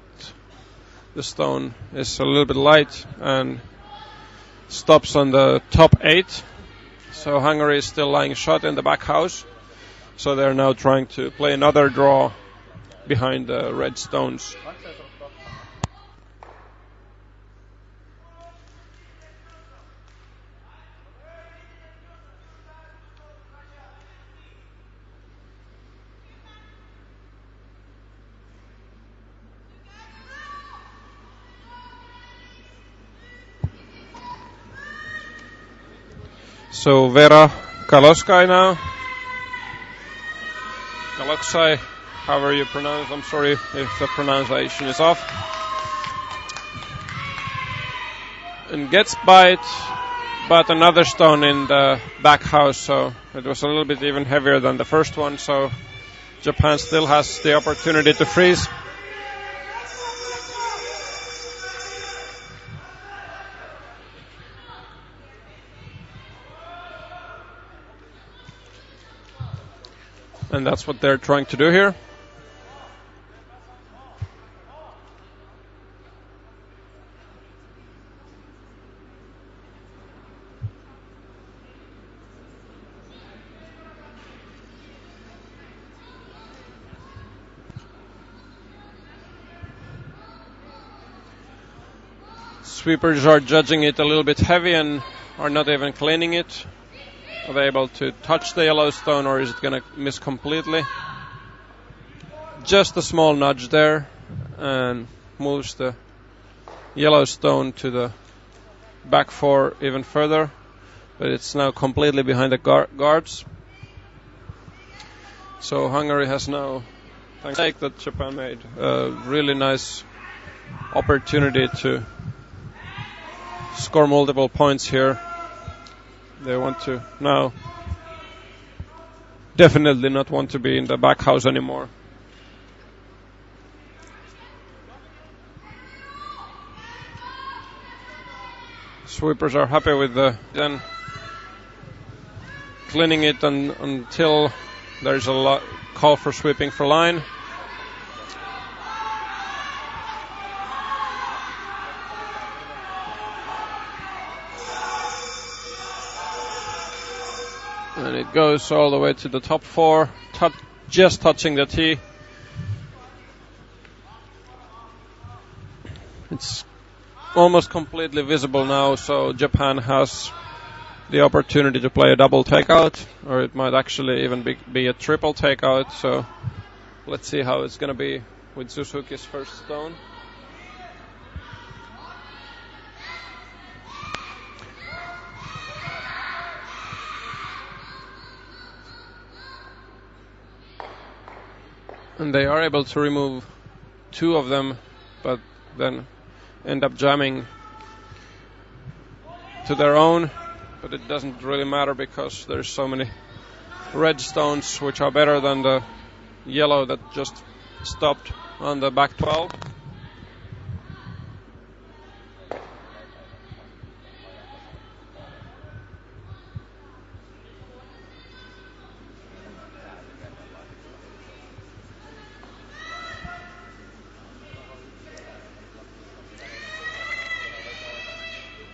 the stone is a little bit light and stops on the top 8. So Hungary is still lying shot in the back house. So they're now trying to play another draw behind the red stones. So Vera Kaloksai now. Kaloksai, however you pronounce, I'm sorry if the pronunciation is off. And gets by it, but another stone in the back house, so it was a little bit even heavier than the first one, so Japan still has the opportunity to freeze. And that's what they're trying to do here. Sweepers are judging it a little bit heavy and are not even cleaning it. Are they able to touch the yellow stone, or is it going to miss completely? Just a small nudge there and moves the yellow stone to the back 4 even further, but it's now completely behind the guards. So Hungary has now, thanks to the mistake that Japan made, a really nice opportunity to score multiple points here. They want to now definitely not want to be in the back house anymore. Sweepers are happy with the then cleaning it until there's a call for sweeping for line. And it goes all the way to the top 4, just touching the tee. It's almost completely visible now, so Japan has the opportunity to play a double takeout, or it might actually even be a triple takeout. So let's see how it's going to be with Suzuki's first stone. And they are able to remove 2 of them, but then end up jamming to their own. But it doesn't really matter because there's so many red stones which are better than the yellow that just stopped on the back 12.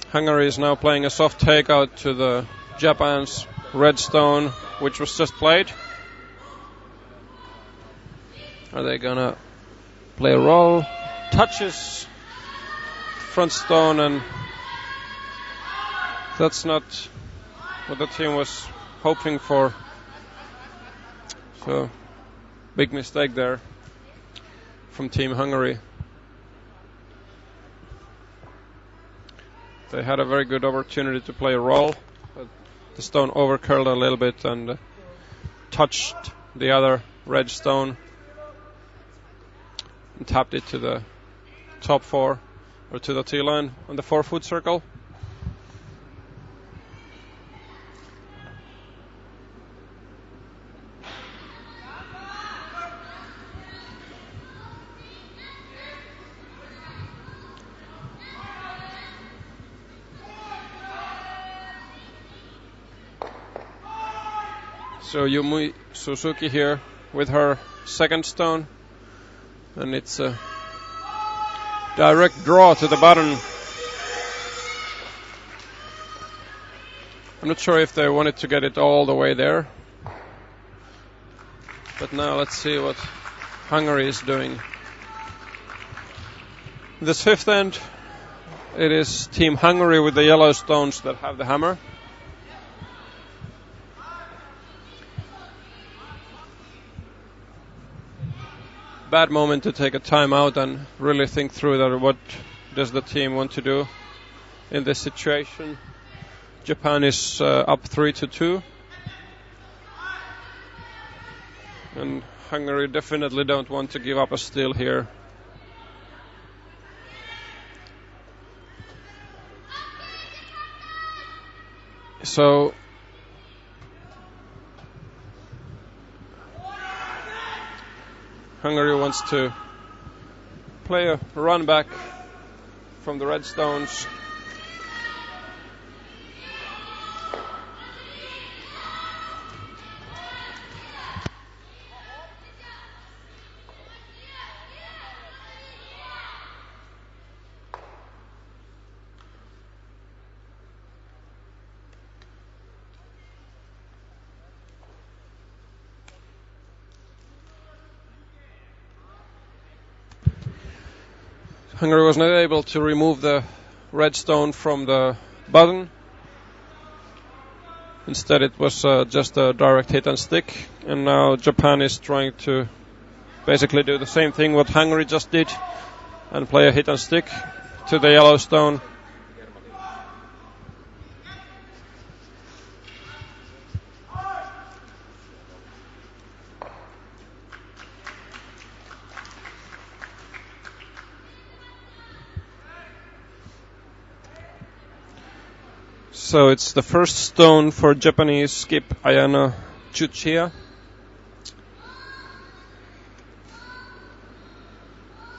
Hungary is now playing a soft takeout to the Japan's red stone, which was just played. Are they gonna play a roll? Touches front stone, and that's not what the team was hoping for. So, big mistake there from Team Hungary. They had a very good opportunity to play a roll, but the stone overcurled a little bit and touched the other red stone and tapped it to the top 4 or to the tee line on the 4-foot circle. So Yumi Suzuki here with her second stone, and it's a direct draw to the button. I'm not sure if they wanted to get it all the way there, but now let's see what Hungary is doing. This fifth end, it is Team Hungary with the yellow stones that have the hammer. Bad moment to take a timeout and really think through that. What does the team want to do in this situation? Japan is up 3-2, and Hungary definitely don't want to give up a steal here. So Hungary wants to play a run back from the red stones. Hungary was not able to remove the red stone from the button. Instead it was just a direct hit and stick, and now Japan is trying to basically do the same thing what Hungary just did and play a hit and stick to the yellow stone. So it's the first stone for Japanese skip Ayano Tsuchiya.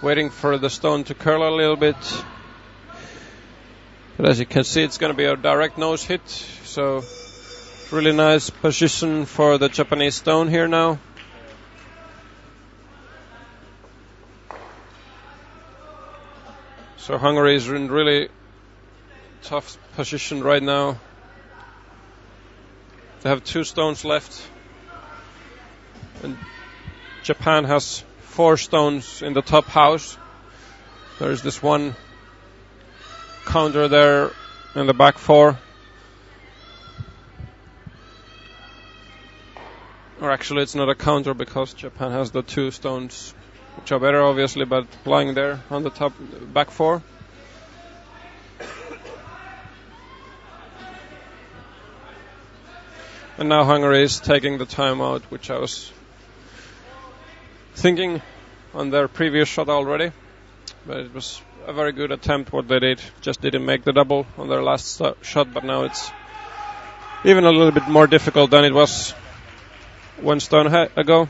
Waiting for the stone to curl a little bit. But as you can see, it's going to be a direct nose hit. So really nice position for the Japanese stone here now. So Hungary is in really tough position right now. They have 2 stones left, and Japan has 4 stones in the top house. There's this one counter there in the back 4. Or actually it's not a counter because Japan has the 2 stones, which are better obviously, but lying there on the top back 4. And now Hungary is taking the timeout, which I was thinking on their previous shot already, but it was a very good attempt what they did. Just didn't make the double on their last shot, but now it's even a little bit more difficult than it was one stone ago.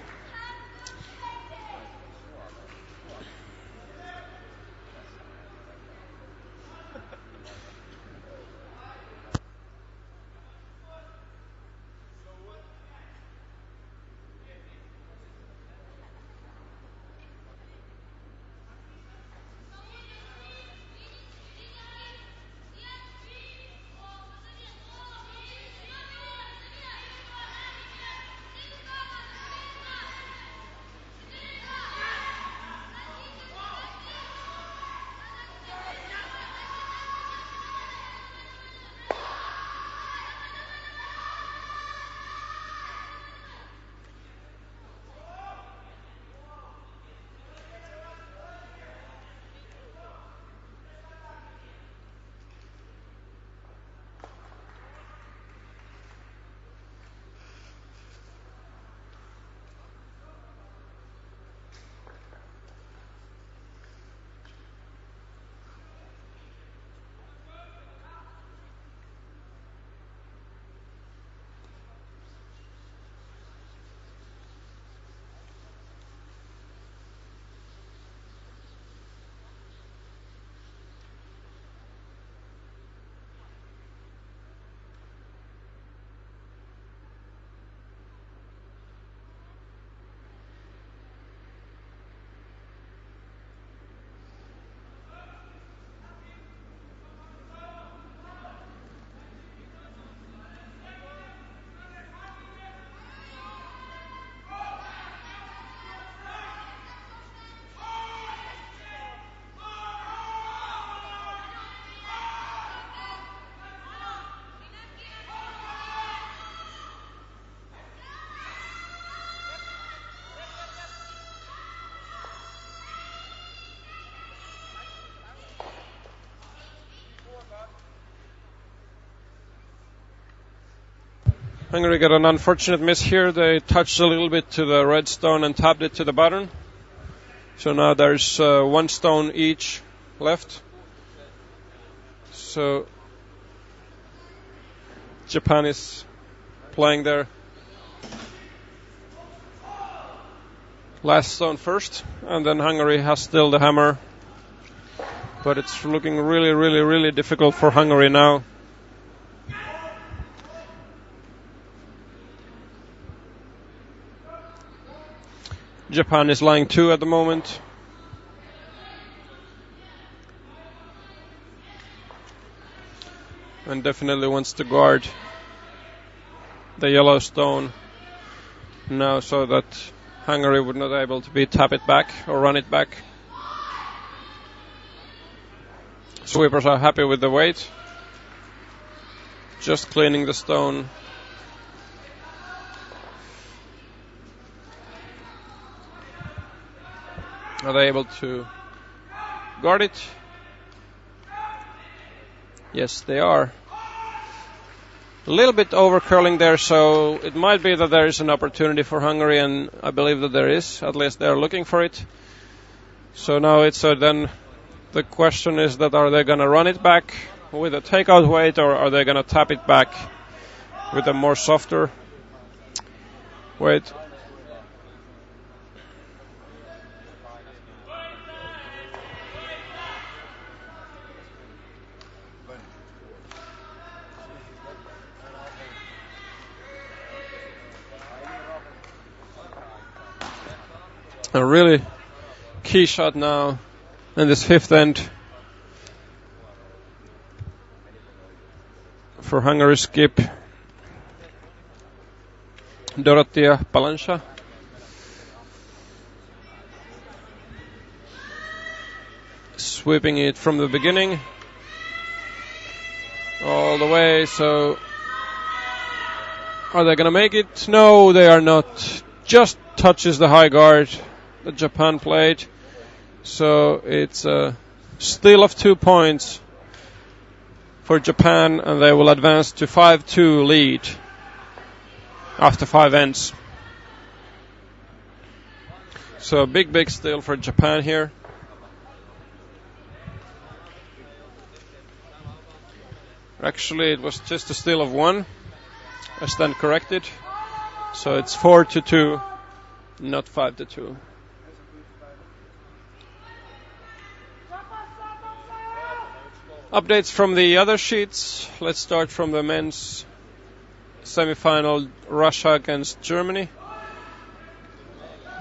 Hungary got an unfortunate miss here. They touched a little bit to the red stone and tapped it to the bottom. So now there's one stone each left. So Japan is playing their last stone first, and then Hungary has still the hammer. But it's looking really, really, really difficult for Hungary now. Japan is lying 2 at the moment. And definitely wants to guard the yellow stone now so that Hungary would not be able to tap it back or run it back. Sweepers are happy with the weight. Just cleaning the stone. Are they able to guard it? Yes, they are. A little bit over curling there, so it might be that there is an opportunity for Hungary, and I believe that there is. At least they're looking for it. So now it's then the question is that are they going to run it back with a takeout weight, or are they going to tap it back with a more softer weight? A really key shot now in this 5th end for Hungary's skip Dorothea Palansha. Sweeping it from the beginning all the way, so are they going to make it? No, they are not. Just touches the high guard that Japan played. So it's a steal of 2 points for Japan, and they will advance to 5-2 lead after 5 ends. So big steal for Japan here. Actually, it was just a steal of 1. I stand corrected. So it's 4-2, not 5-2. Updates from the other sheets. Let's start from the men's semi-final, Russia against Germany.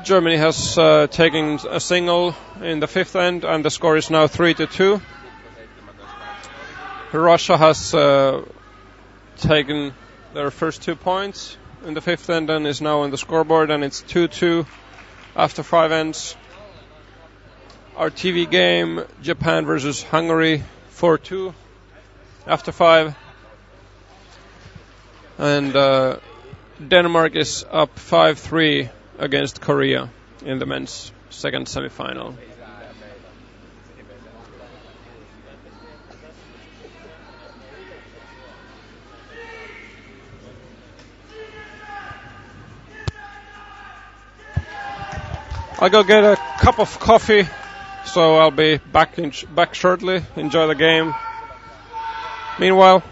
Germany has taken a single in the 5th end, and the score is now 3-2. Russia has taken their first 2 points in the 5th end and is now on the scoreboard, and it's 2-2 after 5 ends. Our TV game, Japan versus Hungary, 4-2 after 5. And Denmark is up 5-3 against Korea in the men's second semi-final. I'll go get a cup of coffee, so I'll be back shortly. Enjoy the game. Meanwhile,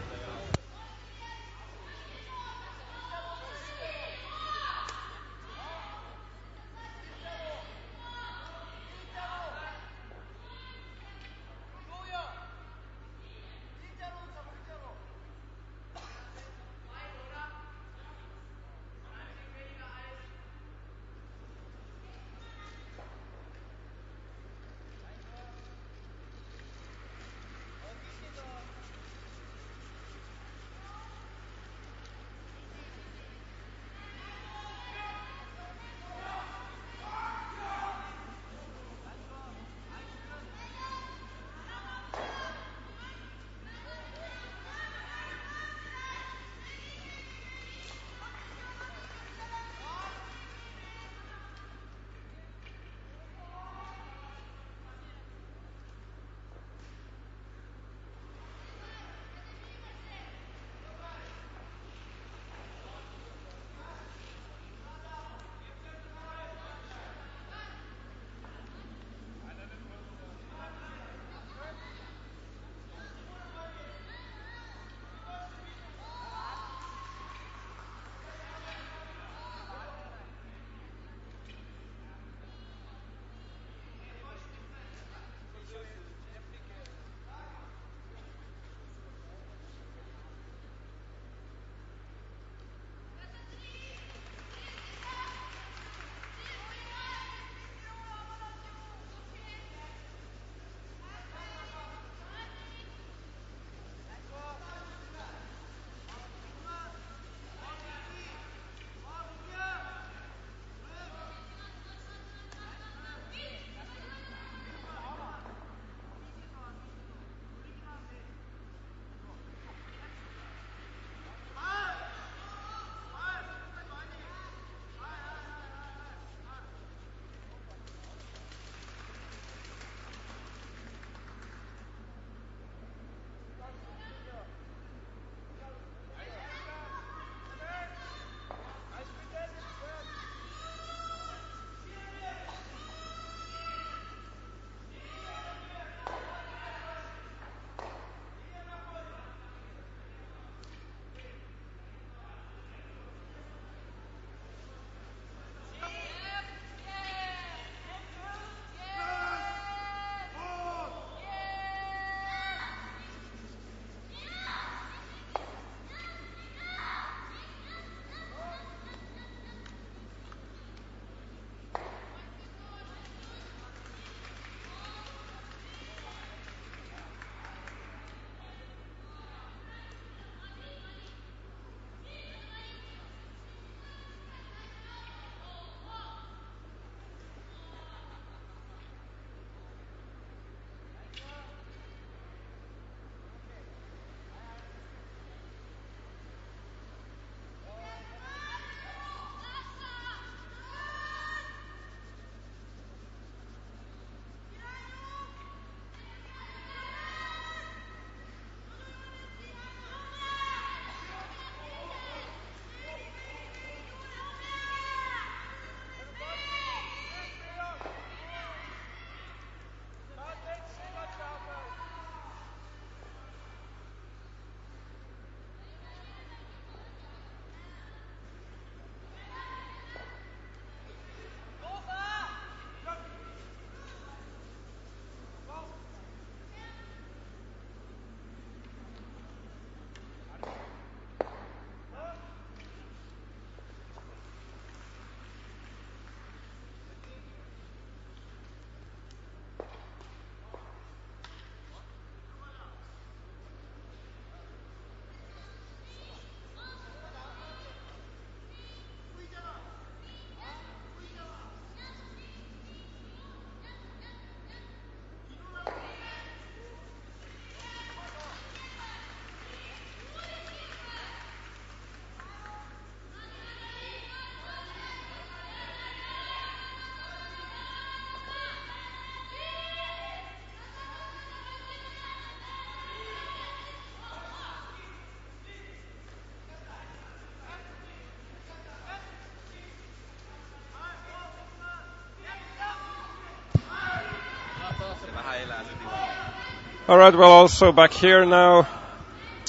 All right, well, also back here now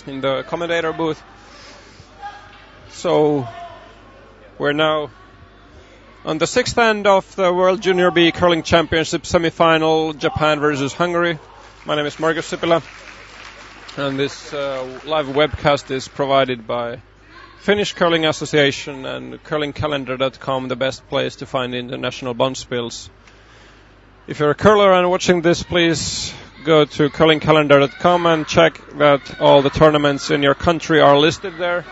in the commentator booth. So we're now on the sixth end of the World Junior B Curling Championship semi-final, Japan versus Hungary. My name is Markus Sipilä, and this live webcast is provided by Finnish Curling Association and curlingcalendar.com, the best place to find international bonspils. If you're a curler and watching this, please go to curlingcalendar.com and check that all the tournaments in your country are listed there.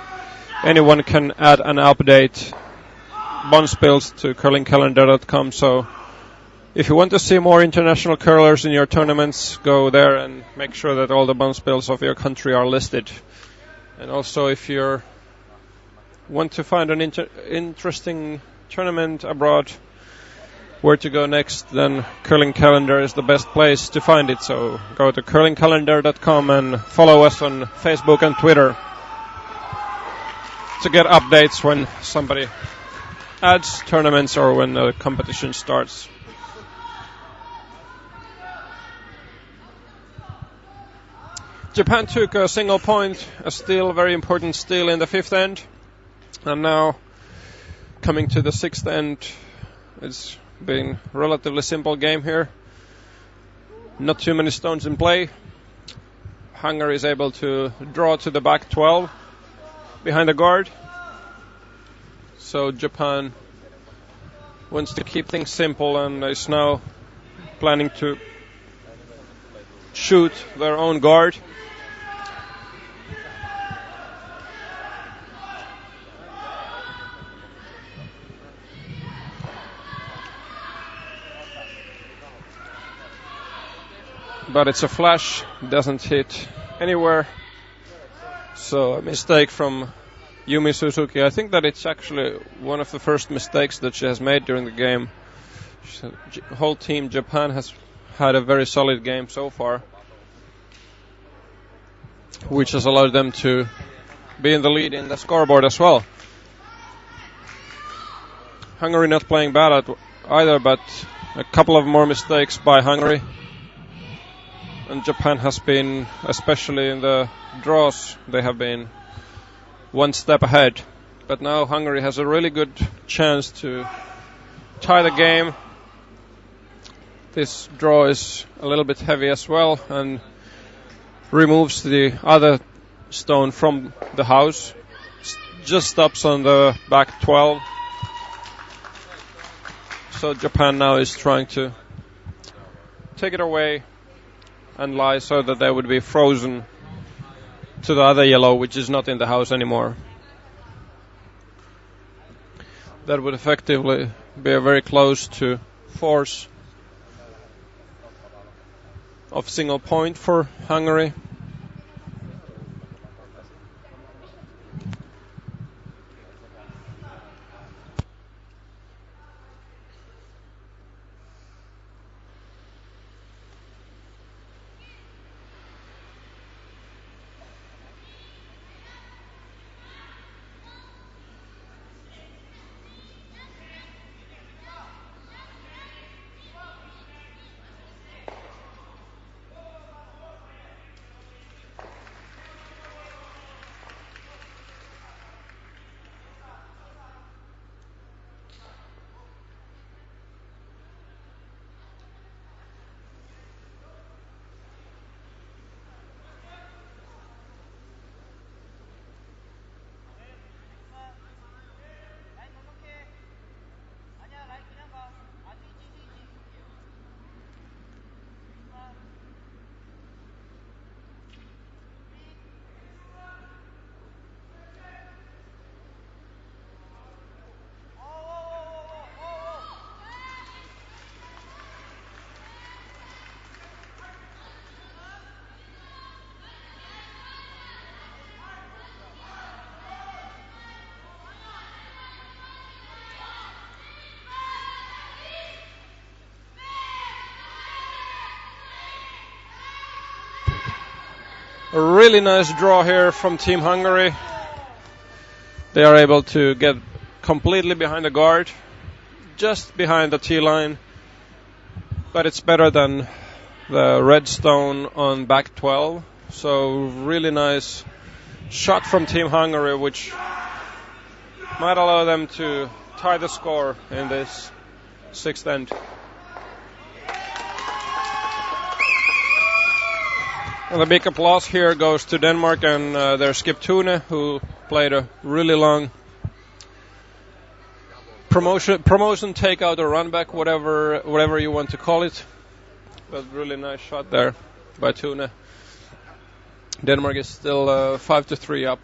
Anyone can add and update bonspils to curlingcalendar.com. So if you want to see more international curlers in your tournaments, go there and make sure that all the bonspils of your country are listed. And also, if you want to find an interesting tournament abroad, where to go next, then Curling Calendar is the best place to find it. So go to curlingcalendar.com and follow us on Facebook and Twitter to get updates when somebody adds tournaments or when the competition starts. Japan took a single point, a steal, very important steal in the fifth end. And now coming to the sixth end, it's been a relatively simple game here. Not too many stones in play. Hungary is able to draw to the back 12 behind the guard. So Japan wants to keep things simple and is now planning to shoot their own guard. But it's a flash, doesn't hit anywhere. So a mistake from Yumi Suzuki. I think that it's actually one of the first mistakes that she has made during the game. The whole team Japan has had a very solid game so far, which has allowed them to be in the lead in the scoreboard as well. Hungary not playing bad either, but a couple of more mistakes by Hungary. And Japan has been, especially in the draws, they have been one step ahead. But now Hungary has a really good chance to tie the game. This draw is a little bit heavy as well and removes the other stone from the house. Just stops on the back 12. So Japan now is trying to take it away and lie so that they would be frozen to the other yellow, which is not in the house anymore. That would effectively be a very close to force of single point for Hungary. A really nice draw here from Team Hungary. They are able to get completely behind the guard, just behind the T-line. But it's better than the red stone on back 12. So really nice shot from Team Hungary, which might allow them to tie the score in this sixth end. And the big applause here goes to Denmark and their skip Tune, who played a really long promotion takeout or run back, whatever you want to call it. But really nice shot there by Tune. Denmark is still 5-3 up.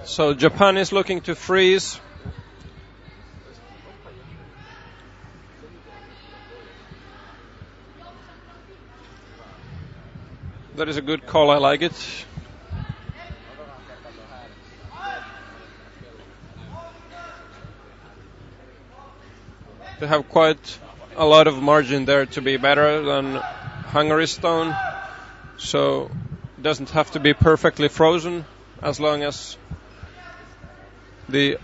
So Japan is looking to freeze. That is a good call, I like it. They have quite a lot of margin there to be better than Hungary's stone. So it doesn't have to be perfectly frozen as long as the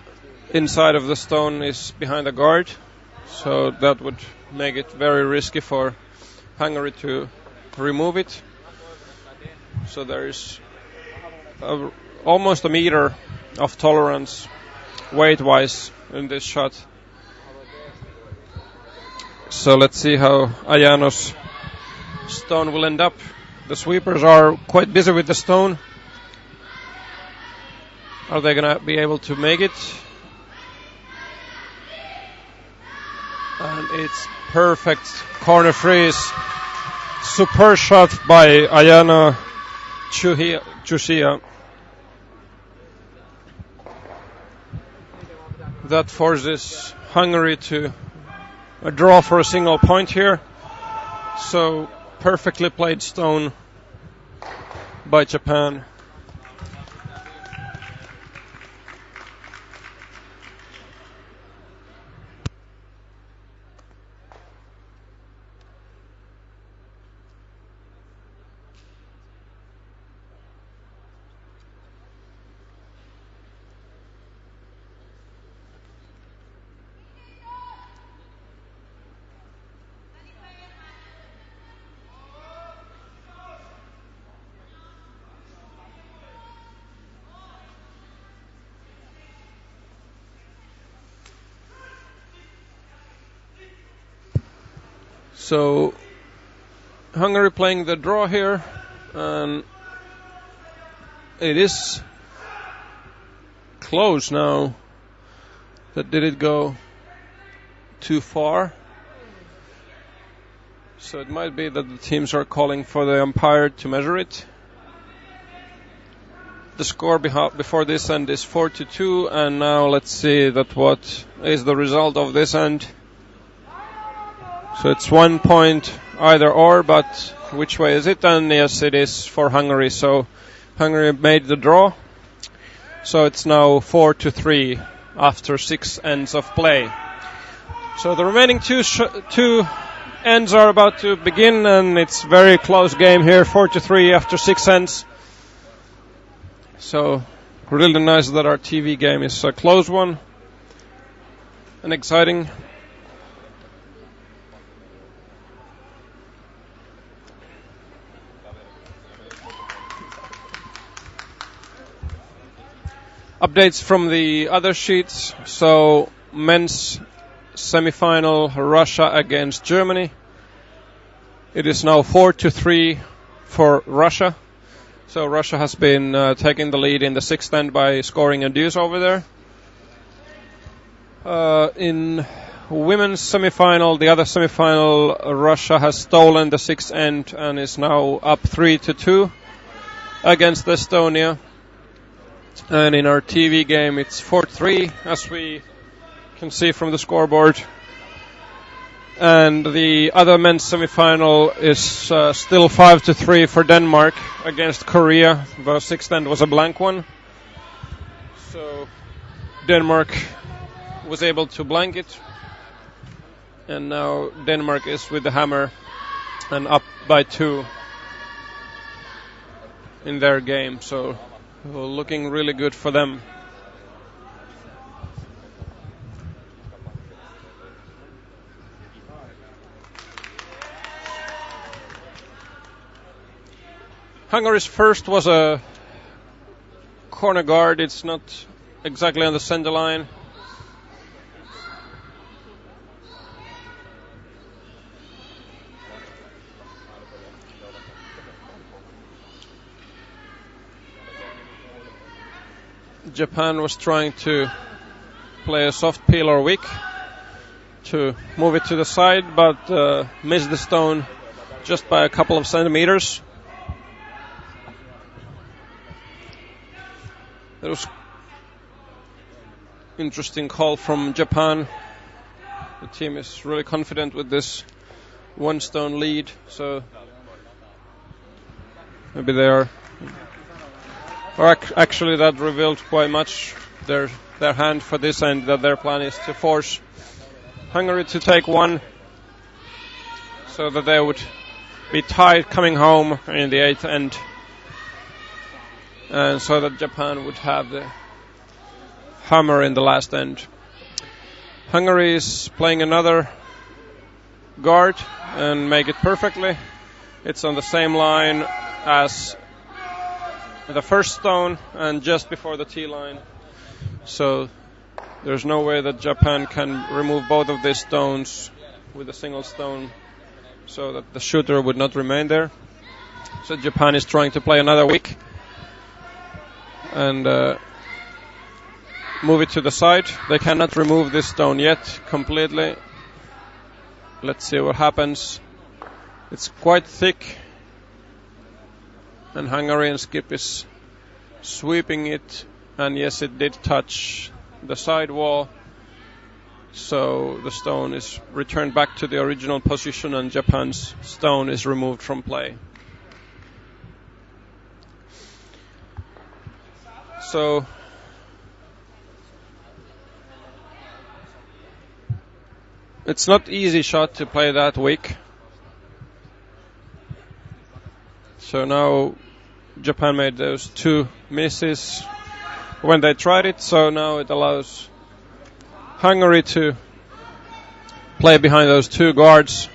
inside of the stone is behind the guard, so that would make it very risky for Hungary to remove it. So there is almost a meter of tolerance weight-wise in this shot. So let's see how Ayano's stone will end up. The sweepers are quite busy with the stone. Are they going to be able to make it? And it's perfect corner freeze. Super shot by Ayano Chushia. That forces Hungary to a draw for a single point here. So perfectly played stone by Japan. So Hungary playing the draw here, and it is close now. That did it go too far? So it might be that the teams are calling for the umpire to measure it. The score before this end is 4-2, and now let's see that what is the result of this end. So it's 1 point either or, but which way is it? And yes, it is for Hungary. So Hungary made the draw. So it's now 4-3 after 6 ends of play. So the remaining two ends are about to begin, and it's very close game here, 4-3 after 6 ends. So really nice that our TV game is a close one and exciting. Updates from the other sheets. So men's semi-final, Russia against Germany. It is now 4-3 for Russia. So Russia has been taking the lead in the sixth end by scoring a deuce over there. In women's semi-final, the other semi-final, Russia has stolen the sixth end and is now up 3-2 against Estonia. And in our TV game, it's 4-3, as we can see from the scoreboard. And the other men's semi-final is still 5-3 for Denmark against Korea. The sixth end was a blank one. So Denmark was able to blank it. And now Denmark is with the hammer and up by 2 in their game. So looking really good for them. Hungary's first was a corner guard. It's not exactly on the center line. Japan was trying to play a soft peel or wick to move it to the side, but missed the stone just by a couple of centimeters. That was interesting call from Japan. The team is really confident with this one stone lead, so maybe they are. Or actually, that revealed quite much their hand for this end, that their plan is to force Hungary to take one, so that they would be tied coming home in the eighth end. And so that Japan would have the hammer in the last end. Hungary is playing another guard and make it perfectly. It's on the same line as the first stone and just before the tee line. So there's no way that Japan can remove both of these stones with a single stone so that the shooter would not remain there. So Japan is trying to play another wick and move it to the side. They cannot remove this stone yet completely. Let's see what happens. It's quite thick, and Hungarian skip is sweeping it, and yes, it did touch the side wall, so the stone is returned back to the original position and Japan's stone is removed from play. So it's not easy shot to play that weak. So now Japan made those 2 misses when they tried it, so now it allows Hungary to play behind those 2 guards.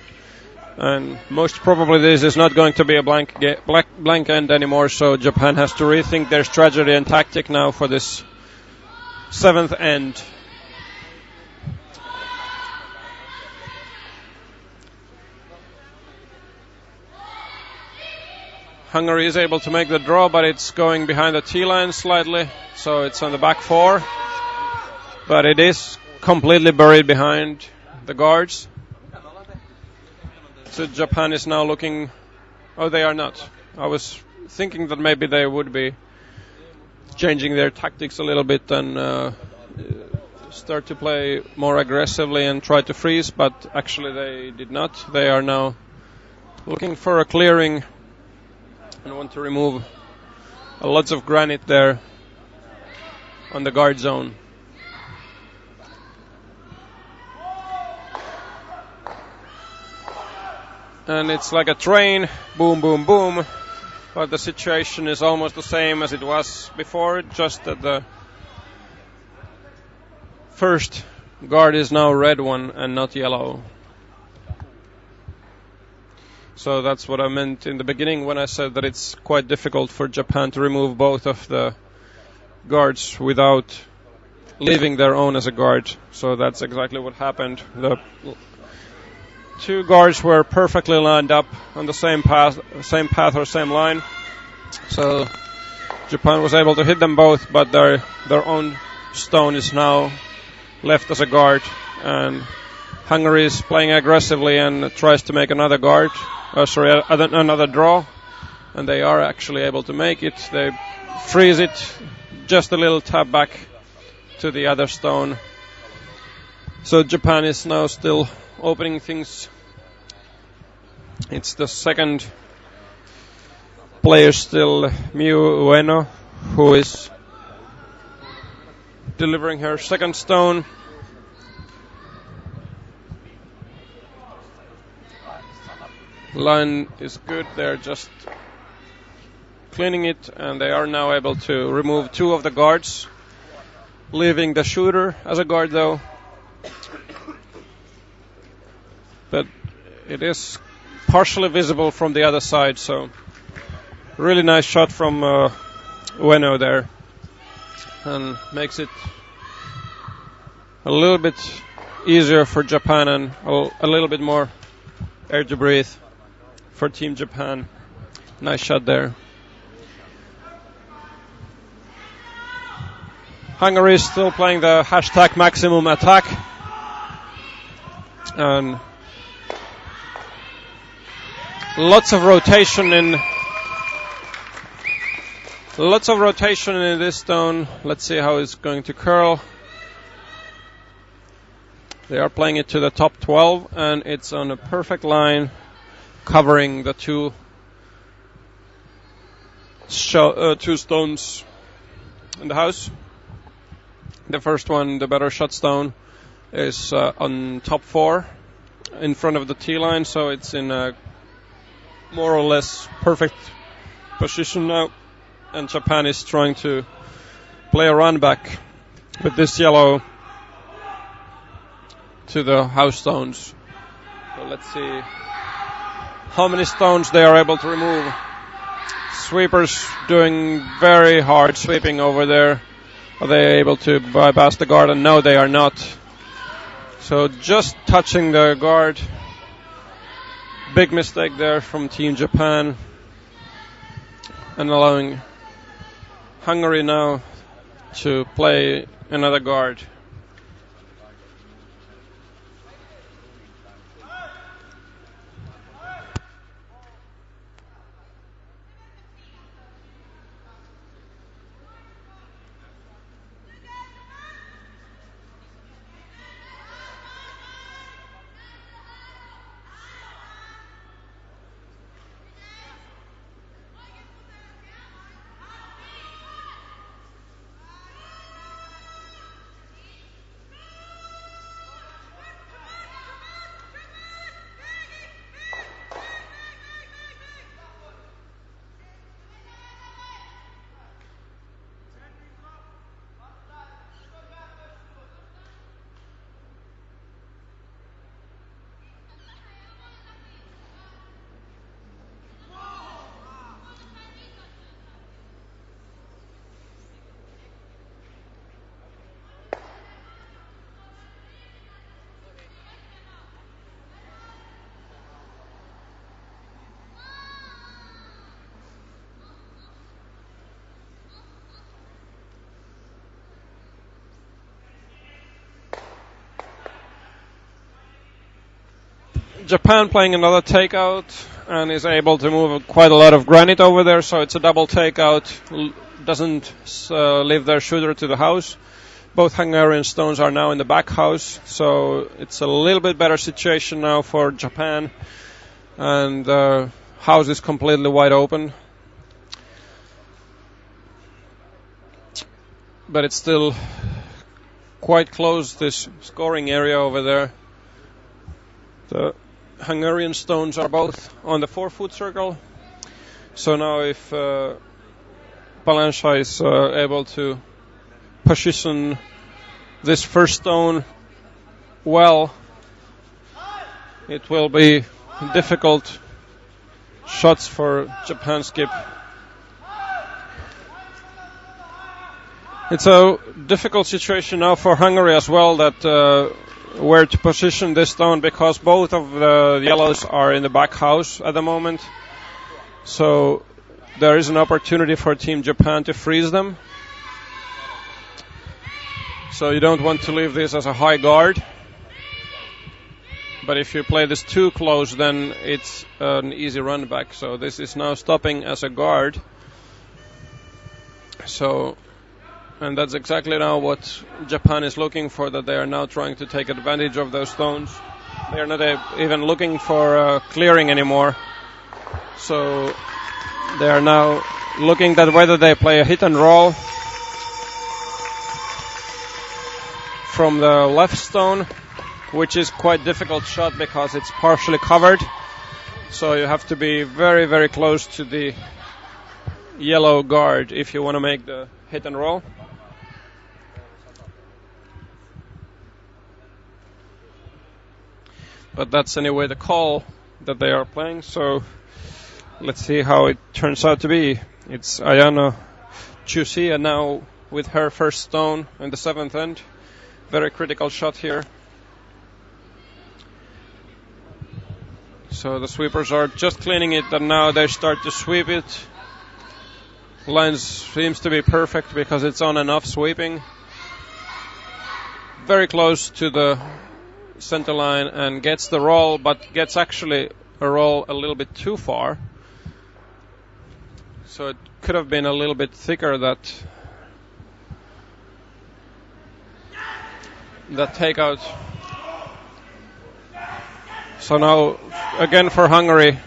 And most probably this is not going to be a blank end anymore, so Japan has to rethink their strategy and tactic now for this 7th end. Hungary is able to make the draw, but it's going behind the tee line slightly, so it's on the back 4. But it is completely buried behind the guards. So Japan is now looking. Oh, they are not. I was thinking that maybe they would be changing their tactics a little bit and start to play more aggressively and try to freeze, but actually they did not. They are now looking for a clearing and want to remove lots of granite there on the guard zone. And it's like a train, boom, boom, boom. But the situation is almost the same as it was before, just that the first guard is now red one and not yellow. So that's what I meant in the beginning when I said that it's quite difficult for Japan to remove both of the guards without leaving their own as a guard. So that's exactly what happened. The 2 guards were perfectly lined up on the same path or same line. So Japan was able to hit them both, but their own stone is now left as a guard. And Hungary is playing aggressively and tries to make another another draw. And they are actually able to make it. They freeze it, just a little tap back to the other stone. So Japan is now still opening things. It's the second player still, Miu Ueno, who is delivering her second stone. Line is good, they're just cleaning it, and they are now able to remove two of the guards, leaving the shooter as a guard though. But it is partially visible from the other side, so really nice shot from Ueno there, and makes it a little bit easier for Japan and a little bit more air to breathe for Team Japan. Nice shot there. Hungary is still playing the hashtag maximum attack, and lots of rotation in this stone. Let's see how it's going to curl. They are playing it to the top 12, and it's on a perfect line, covering the two stones in the house. The first one, the better shot stone, is on top 4 in front of the T line, so it's in a more or less perfect position now, and Japan is trying to play a run back with this yellow to the house stones. So let's see how many stones they are able to remove. Sweepers doing very hard sweeping over there. Are they able to bypass the guard? And no, they are not. So just touching the guard. Big mistake there from Team Japan, and allowing Hungary now to play another guard. Japan playing another takeout and is able to move quite a lot of granite over there, so it's a double takeout. Doesn't leave their shooter to the house. Both Hungarian stones are now in the back house, so it's a little bit better situation now for Japan, and the house is completely wide open. But it's still quite close, this scoring area over there. The Hungarian stones are both on the 4-foot circle. So now if Palansha is able to position this first stone well, it will be difficult shots for Japan skip. It's a difficult situation now for Hungary as well, that where to position this stone, because both of the yellows are in the back house at the moment. So there is an opportunity for Team Japan to freeze them. So you don't want to leave this as a high guard. But if you play this too close, then it's an easy run back. So this is now stopping as a guard. So, and that's exactly now what Japan is looking for, that they are now trying to take advantage of those stones. They're not even looking for clearing anymore. So they are now looking at whether they play a hit and roll from the left stone, which is quite difficult shot because it's partially covered. So you have to be very, very close to the yellow guard if you want to make the hit and roll. But that's anyway the call that they are playing, so let's see how it turns out to be. It's Ayana Chusia now with her first stone in the 7th end. Very critical shot here. So the sweepers are just cleaning it, and now they start to sweep it. Line seems to be perfect because it's on and off sweeping. Very close to the center line and gets the roll, but gets actually a roll a little bit too far. So it could have been a little bit thicker, that takeout. So now again for Hungary,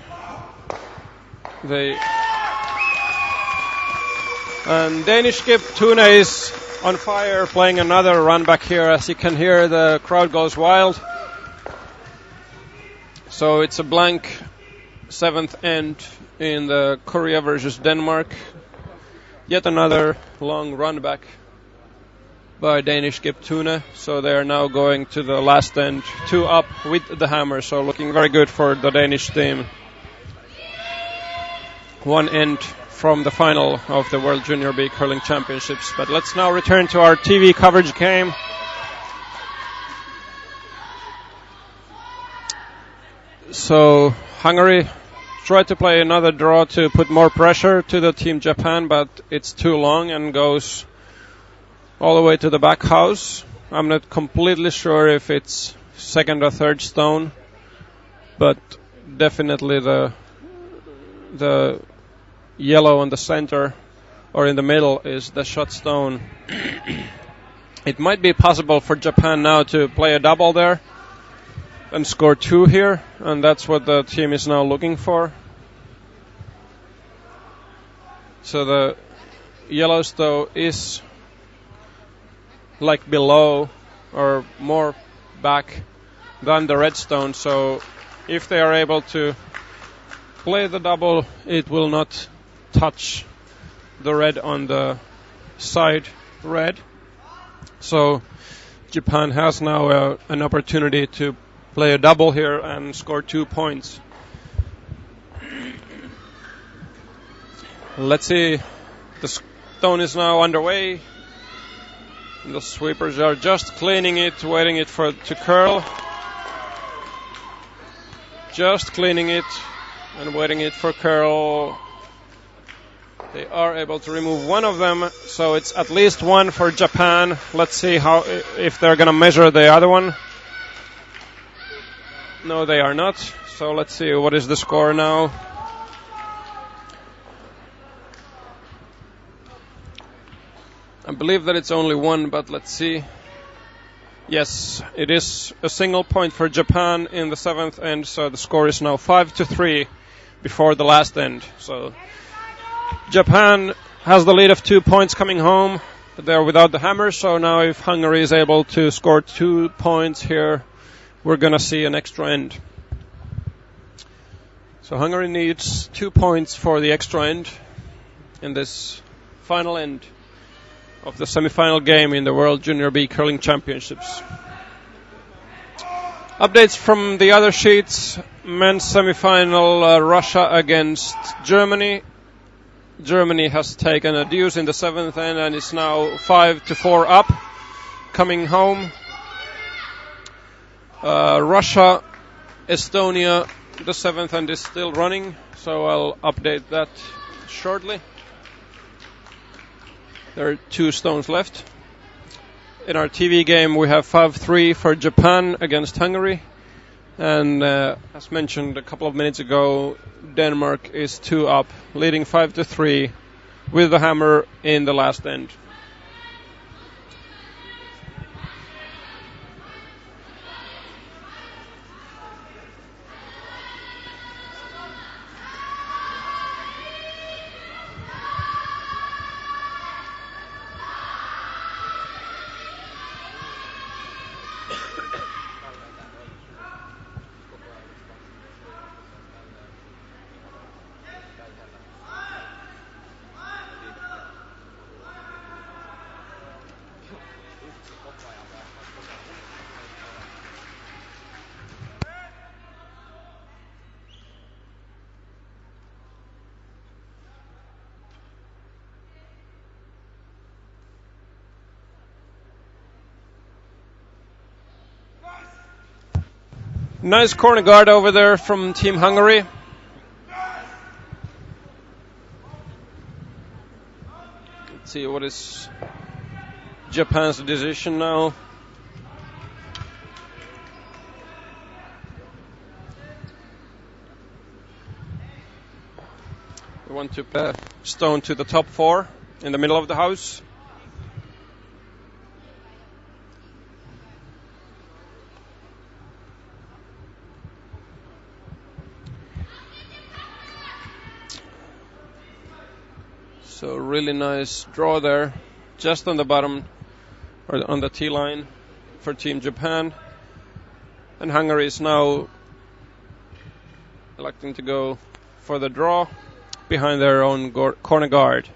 and Danish Skip Tune is on fire, playing another run back here. As you can hear, the crowd goes wild. So it's a blank 7th end in the Korea versus Denmark. Yet another long run back by Danish Skip Tune. So they are now going to the last end, 2 up with the hammer. So looking very good for the Danish team. 1 end from the final of the World Junior B Curling Championships. But let's now return to our TV coverage game. So Hungary tried to play another draw to put more pressure to the Team Japan, but it's too long and goes all the way to the back house. I'm not completely sure if it's 2nd or 3rd stone, but definitely the yellow in the center or in the middle is the shot stone. It might be possible for Japan now to play a double there and score 2 here, and that's what the team is now looking for. So the yellow stone is like below or more back than the red stone, so if they are able to play the double, it will not touch the red on the side red. So Japan has now an opportunity to play a double here and score 2 points. Let's see. The stone is now underway. The sweepers are just cleaning it, waiting it to curl. Just cleaning it and waiting it for curl. They are able to remove one of them, so it's at least 1 for Japan. Let's see if they're going to measure the other one. No, they are not. So let's see what is the score now. I believe that it's only 1, but let's see. Yes, it is a single point for Japan in the 7th end, so the score is now 5-3 before the last end. So Japan has the lead of 2 points coming home, but they're without the hammer, so now if Hungary is able to score 2 points here, we're going to see an extra end. So Hungary needs 2 points for the extra end in this final end of the semi-final game in the World Junior B Curling Championships. Updates from the other sheets. Men's semi-final, Russia against Germany. Germany has taken a deuce in the 7th end and is now 5-4 up, coming home. Russia, Estonia, the 7th end is still running, so I'll update that shortly. There are 2 stones left. In our TV game, we have 5-3 for Japan against Hungary. And as mentioned a couple of minutes ago, Denmark is 2 up, leading 5-3 with the hammer in the last end. Nice corner guard over there from Team Hungary. Let's see what is Japan's decision now. We want to play stone to the top 4 in the middle of the house. So really nice draw there, just on the bottom, or on the tee line for Team Japan. And Hungary is now electing to go for the draw behind their own corner guard.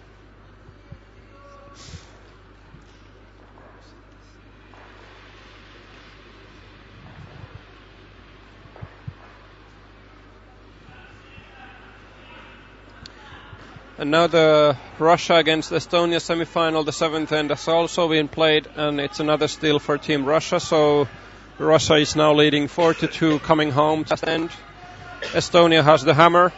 And now the Russia against Estonia semi-final, the 7th end, has also been played, and it's another steal for Team Russia. So Russia is now leading 4-2 coming home to the end. Estonia has the hammer,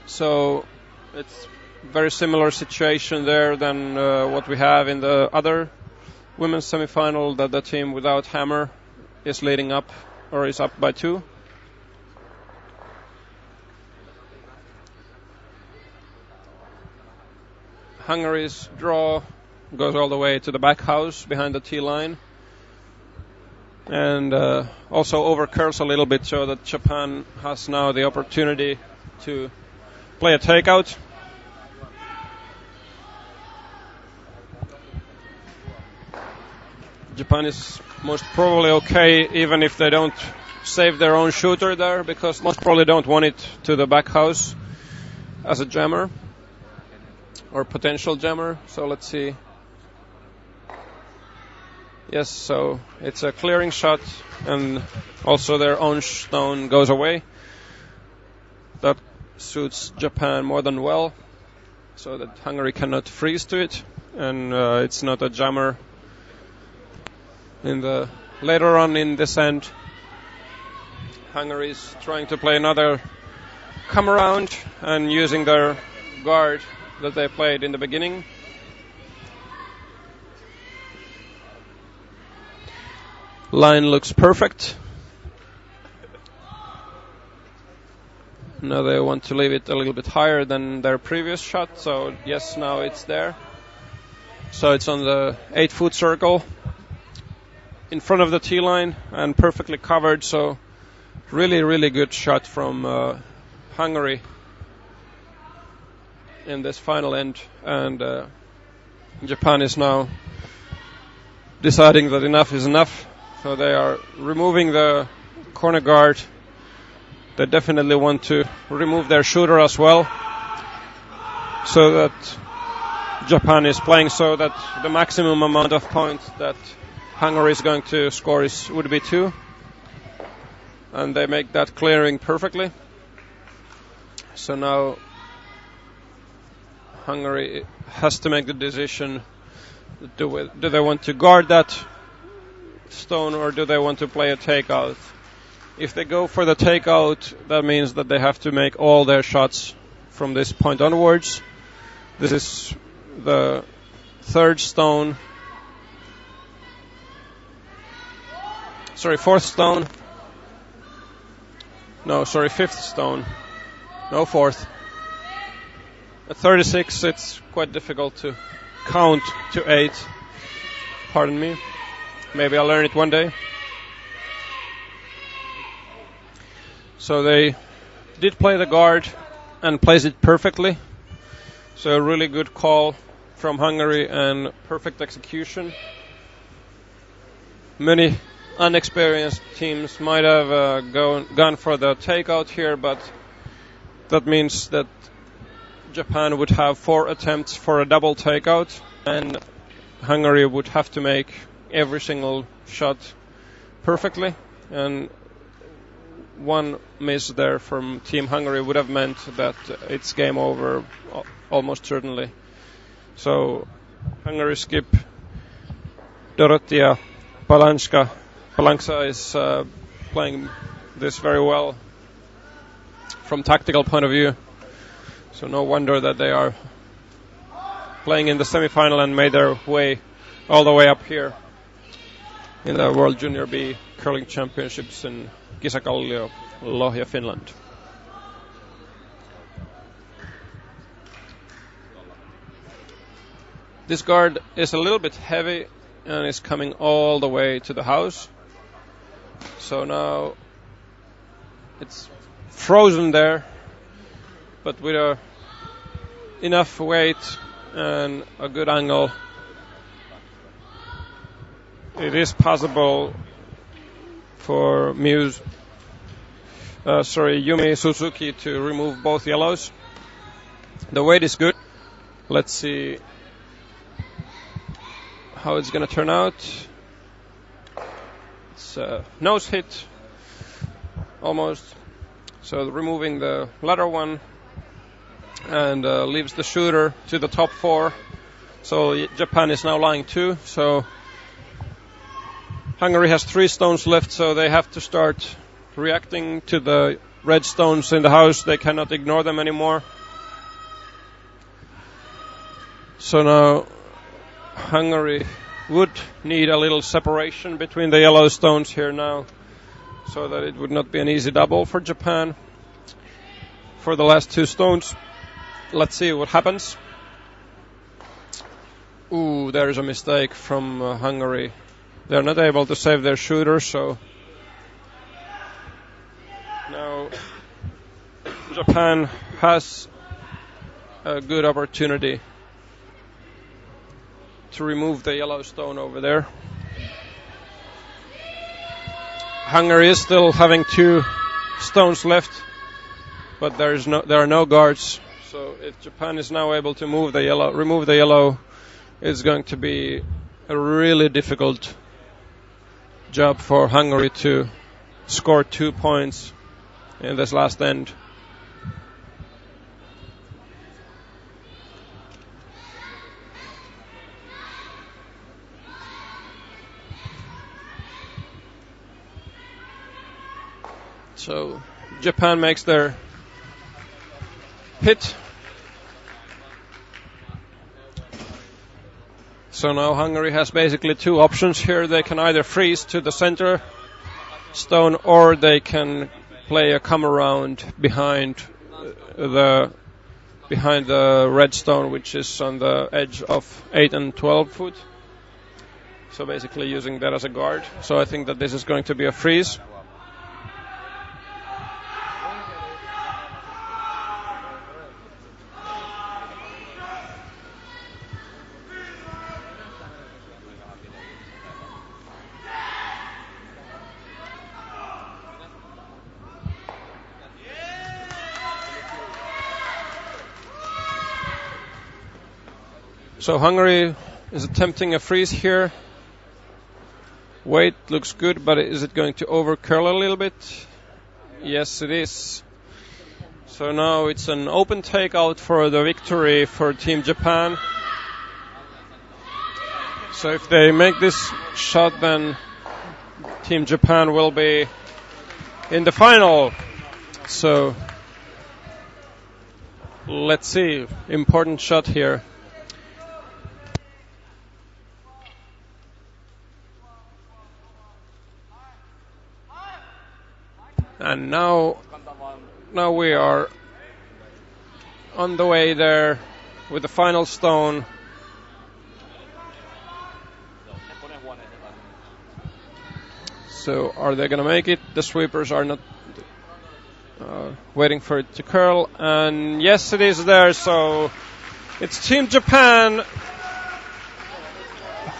so it's very similar situation there than what we have in the other women's semi-final, that the team without hammer is leading up, or is up by 2. Hungary's draw goes all the way to the back house behind the tee line, and also overcurls a little bit, so that Japan has now the opportunity to play a takeout. Japan is most probably okay, even if they don't save their own shooter there, because most probably don't want it to the back house as a jammer or potential jammer. So let's see. Yes, so it's a clearing shot, and also their own stone goes away. That suits Japan more than well, so that Hungary cannot freeze to it, and it's not a jammer in the later on in this end. Hungary is trying to play another come around and using their guard that they played in the beginning. Line looks perfect. Now they want to leave it a little bit higher than their previous shot, so yes, now it's there. So it's on the 8-foot circle in front of the tee line and perfectly covered, so really, really good shot from Hungary in this final end, and Japan is now deciding that enough is enough, so they are removing the corner guard. They definitely want to remove their shooter as well, so that Japan is playing so that the maximum amount of points that Hungary is going to score would be 2, and they make that clearing perfectly. So now Hungary has to make the decision, do they want to guard that stone or do they want to play a takeout? If they go for the takeout, that means that they have to make all their shots from this point onwards. This is the 4th stone. No, 5th stone. No, 4th. At 36, it's quite difficult to count to 8. Pardon me. Maybe I'll learn it one day. So they did play the guard and plays it perfectly. So a really good call from Hungary and perfect execution. Many unexperienced teams might have gone for the takeout here, but that means that Japan would have 4 attempts for a double takeout, and Hungary would have to make every single shot perfectly, and one miss there from Team Hungary would have meant that it's game over almost certainly. So Hungary skip Dorothea Palanksa is playing this very well from tactical point of view. So no wonder that they are playing in the semi-final and made their way all the way up here in the World Junior B Curling Championships in Kisakallio, Lohja, Finland. This guard is a little bit heavy and is coming all the way to the house. So now it's frozen there, but with enough weight and a good angle, it is possible for Yumi Suzuki to remove both yellows. The weight is good. Let's see how it's going to turn out. It's a nose hit, almost. So removing the latter one and leaves the shooter to the top 4. So Japan is now lying 2. So Hungary has 3 stones left, so they have to start reacting to the red stones in the house. They cannot ignore them anymore. So now Hungary would need a little separation between the yellow stones here now, so that it would not be an easy double for Japan for the last 2 stones. Let's see what happens. Ooh, there is a mistake from Hungary. They're not able to save their shooter, so now Japan has a good opportunity to remove the yellow stone over there. Hungary is still having 2 stones left, but there are no guards. So if Japan is now able to remove the yellow, it's going to be a really difficult job for Hungary to score 2 points in this last end. So Japan makes their hit. So now Hungary has basically 2 options here. They can either freeze to the center stone, or they can play a come around behind the red stone, which is on the edge of 8 and 12 foot. So basically using that as a guard. So I think that this is going to be a freeze. So Hungary is attempting a freeze here. Weight looks good, but is it going to overcurl a little bit? Yes, it is. So now it's an open takeout for the victory for Team Japan. So if they make this shot, then Team Japan will be in the final. So let's see, important shot here. And now we are on the way there with the final stone. So are they going to make it? The sweepers are not waiting for it to curl. And yes, it is there. So it's Team Japan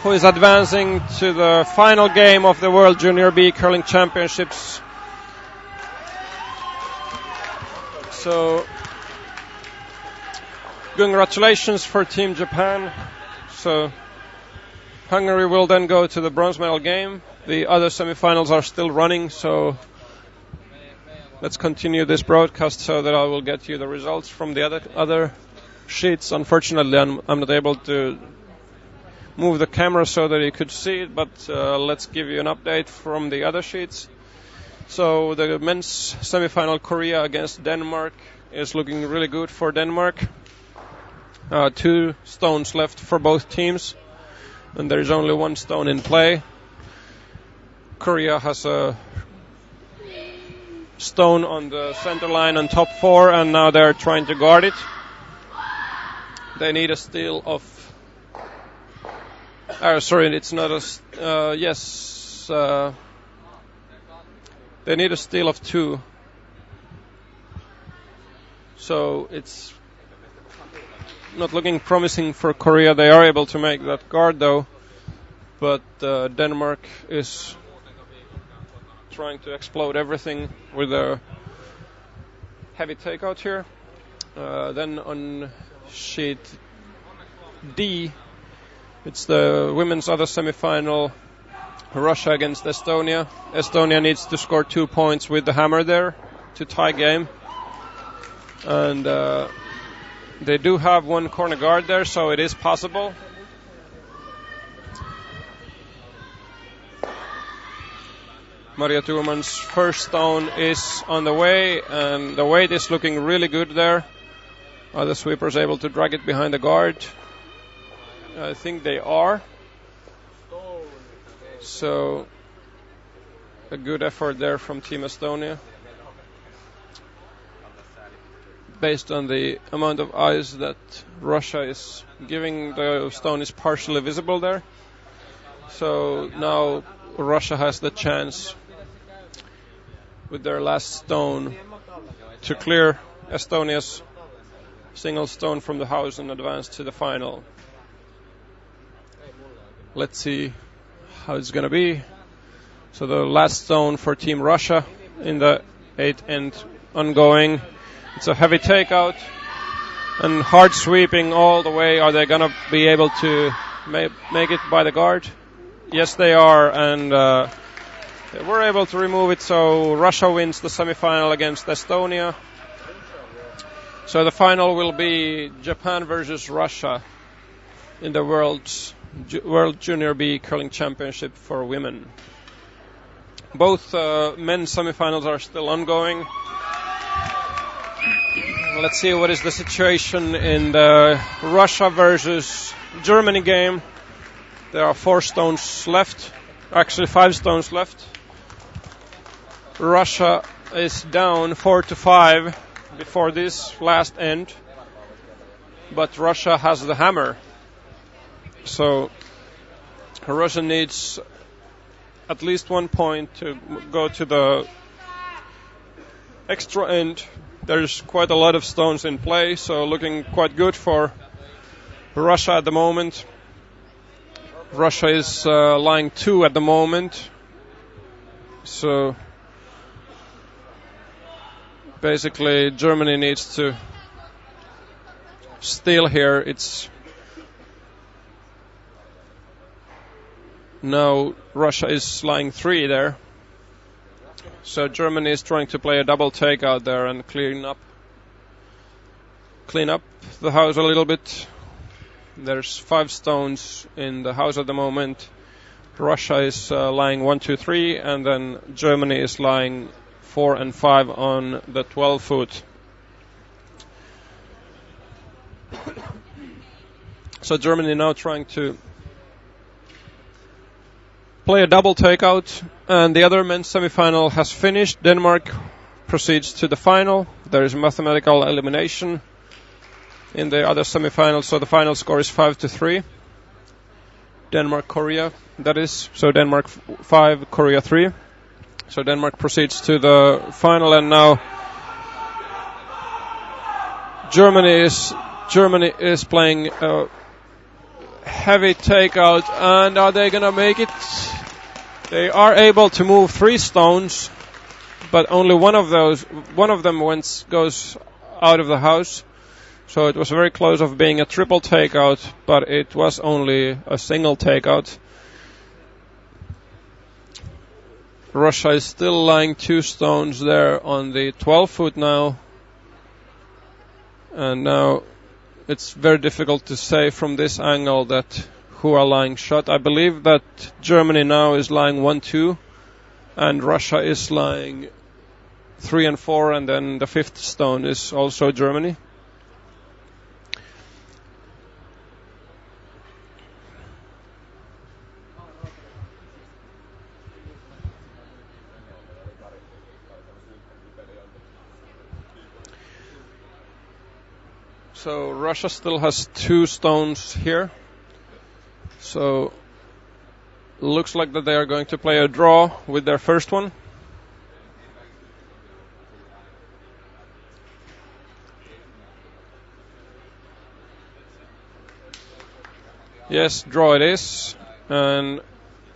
who is advancing to the final game of the World Junior B Curling Championships. So, congratulations for Team Japan. So, Hungary will then go to the bronze medal game. The other semifinals are still running, so let's continue this broadcast so that I will get you the results from the other sheets. Unfortunately, I'm not able to move the camera so that you could see it, but let's give you an update from the other sheets. So the men's semifinal, Korea against Denmark, is looking really good for Denmark. 2 stones left for both teams, and there is only 1 stone in play. Korea has a stone on the center line on top 4, and now they're trying to guard it. They need a steal of... sorry, it's not a... yes... they need a steal of 2. So it's not looking promising for Korea. They are able to make that guard though, but Denmark is trying to explode everything with a heavy takeout here. Then on sheet D, it's the women's other semifinal, Russia against Estonia. Estonia needs to score 2 points with the hammer there to tie game. And they do have 1 corner guard there, so it is possible. Maria Thurman's first stone is on the way, and the weight is looking really good there. Are the sweepers able to drag it behind the guard? I think they are. So, a good effort there from Team Estonia. Based on the amount of eyes that Russia is giving, the stone is partially visible there. So now Russia has the chance with their last stone to clear Estonia's single stone from the house and advance to the final. Let's see how it's going to be. So the last stone for Team Russia in the 8th end ongoing. It's a heavy takeout and hard sweeping all the way. Are they going to be able to make it by the guard? Yes, they are, and they were able to remove it, so Russia wins the semifinal against Estonia. So the final will be Japan versus Russia in the World Junior B Curling Championship for women. Both men's semifinals are still ongoing. Let's see what is the situation in the Russia versus Germany game. There are 4 stones left, actually 5 stones left. Russia is down 4-5 before this last end, but Russia has the hammer. So Russia needs at least 1 point to go to the extra end. There's quite a lot of stones in play, so looking quite good for Russia at the moment. Russia is lying 2 at the moment. So basically Germany needs to steal here. It's now Russia is lying 3 there. So Germany is trying to play a double takeout there and clean up the house a little bit. There's 5 stones in the house at the moment. Russia is lying 1, 2, 3, and then Germany is lying 4 and 5 on the 12-foot. So Germany now trying to play a double takeout, and the other men's semifinal has finished. Denmark proceeds to the final. There is mathematical elimination in the other semifinal, so the final score is 5-3. Denmark-Korea, that is. So Denmark 5, Korea 3. So Denmark proceeds to the final, and now Germany is playing a heavy takeout, and are they going to make it? They are able to move 3 stones, but only one of them goes out of the house. So it was very close of being a triple takeout, but it was only a single takeout. Russia is still lying 2 stones there on the 12-foot now. And now it's very difficult to say from this angle that who are lying shot. I believe that Germany now is lying 1-2 and Russia is lying 3 and 4, and then the 5th stone is also Germany. So Russia still has 2 stones here. So looks like that they are going to play a draw with their first one. Yes, draw it is. And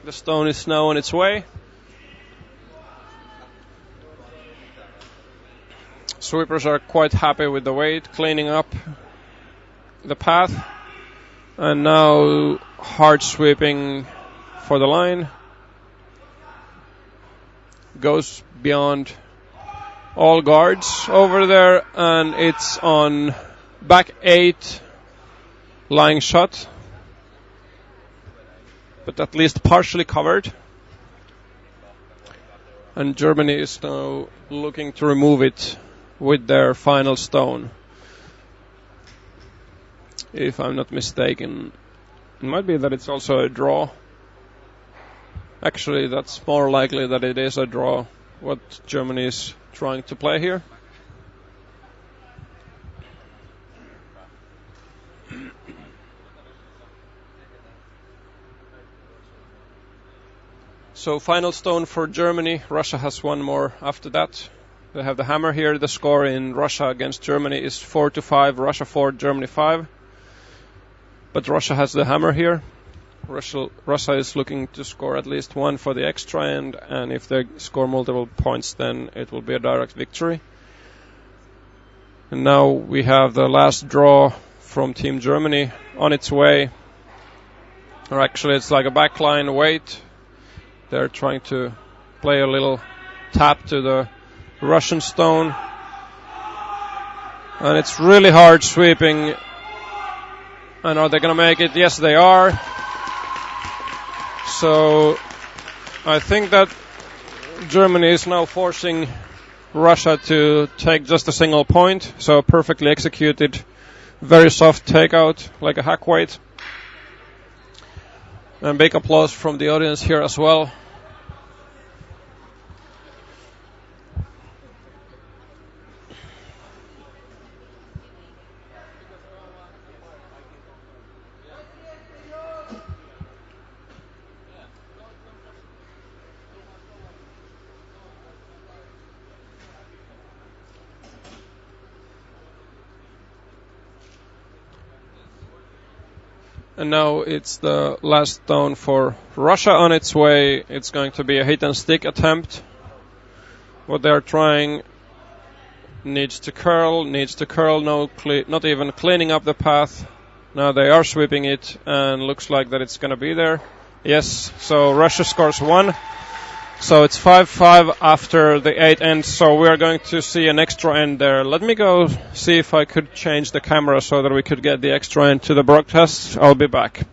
the stone is now on its way. Sweepers are quite happy with the weight, cleaning up the path. And now hard sweeping for the line. Goes beyond all guards over there, and it's on back 8 lying shot. But at least partially covered. And Germany is now looking to remove it with their final stone. If I'm not mistaken, it might be that it's also a draw. Actually, that's more likely that it is a draw, what Germany is trying to play here. So final stone for Germany. Russia has one more after that. They have the hammer here. The score in Russia against Germany is 4-5. Russia 4, Germany 5. But Russia has the hammer here. Russia is looking to score at least 1 for the extra end, and if they score multiple points, then it will be a direct victory. And now we have the last draw from Team Germany on its way. Or actually, it's like a backline wait. They're trying to play a little tap to the Russian stone. And it's really hard sweeping. And are they going to make it? Yes, they are. So I think that Germany is now forcing Russia to take just a single point. So perfectly executed, very soft takeout, like a hack weight. And big applause from the audience here as well. And now it's the last stone for Russia on its way. It's going to be a hit and stick attempt. What they're trying needs to curl, not even cleaning up the path. Now they are sweeping it, and looks like that it's going to be there. Yes, so Russia scores 1. So it's 5-5 after the 8 ends, so we are going to see an extra end there. Let me go see if I could change the camera so that we could get the extra end to the broadcast. I'll be back.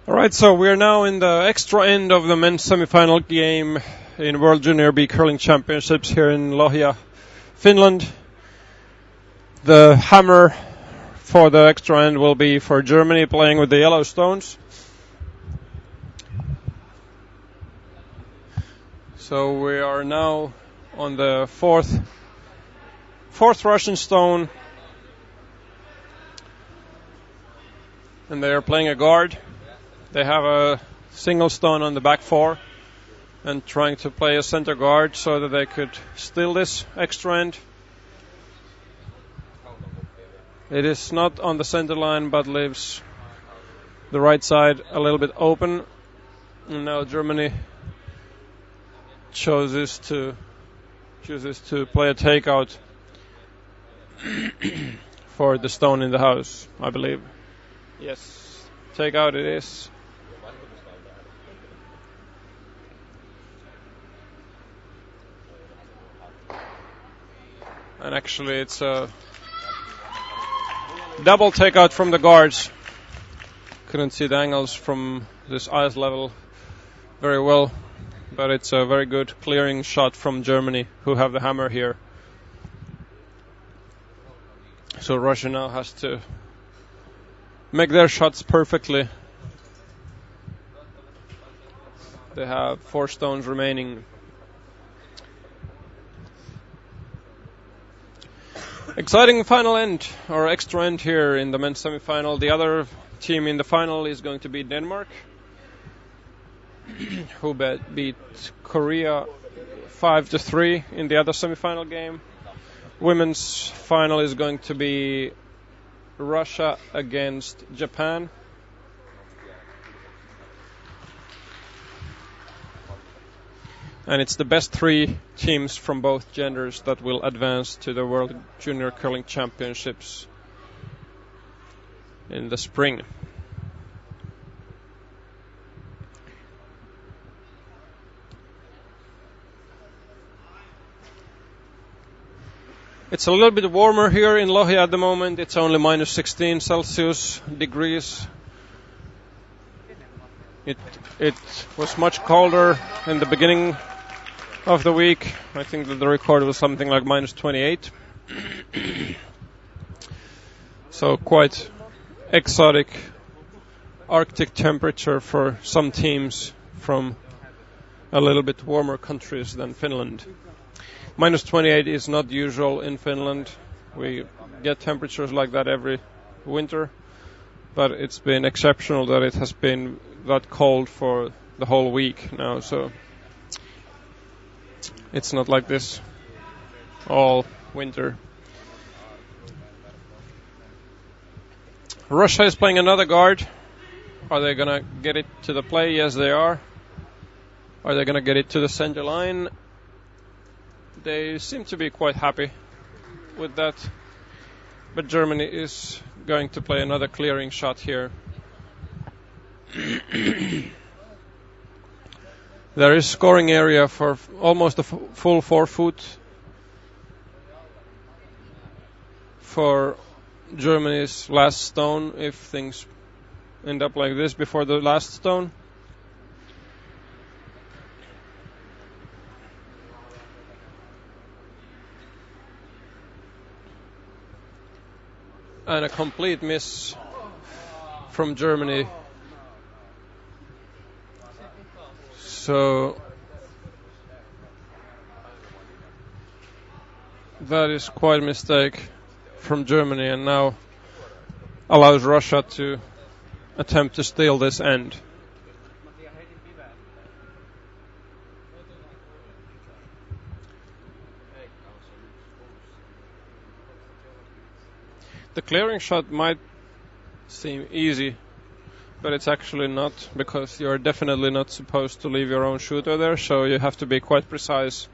Alright, so we are now in the extra end of the men's semi-final game in World Junior B Curling Championships here in Lohja, Finland. The hammer for the extra end will be for Germany playing with the Yellowstones. So we are now on the fourth Russian stone, and they are playing a guard. They have a single stone on the back four and trying to play a center guard so that they could steal this extra end. It is not on the center line but leaves the right side a little bit open. And now Germany chooses to play a takeout for the stone in the house, I believe. Yes, takeout it is. And actually it's a double takeout from the guards. Couldn't see the angles from this ice level very well, but it's a very good clearing shot from Germany, who have the hammer here. So Russia now has to make their shots perfectly. They have 4 stones remaining. Exciting final end, or extra end here in the men's semi-final. The other team in the final is going to be Denmark, who beat Korea 5-3 in the other semi-final game. Women's final is going to be Russia against Japan. And it's the best 3 teams from both genders that will advance to the World Junior Curling Championships in the spring. It's a little bit warmer here in Lohja at the moment. It's only minus 16 Celsius degrees. It was much colder in the beginning of the week. I think that the record was something like minus 28. So quite exotic Arctic temperature for some teams from a little bit warmer countries than Finland. Minus 28 is not usual in Finland. We get temperatures like that every winter, but it's been exceptional that it has been that cold for the whole week now, so it's not like this all winter. Russia is playing another guard. Are they gonna get it to the play? Yes, they are. Are they gonna get it to the center line? They seem to be quite happy with that, but Germany is going to play another clearing shot here. There is scoring area for almost a full 4 foot for Germany's last stone if things end up like this before the last stone. And a complete miss from Germany. So that is quite a mistake from Germany, and now allows Russia to attempt to steal this end. The clearing shot might seem easy, but it's actually not, because you're definitely not supposed to leave your own shooter there, so you have to be quite precise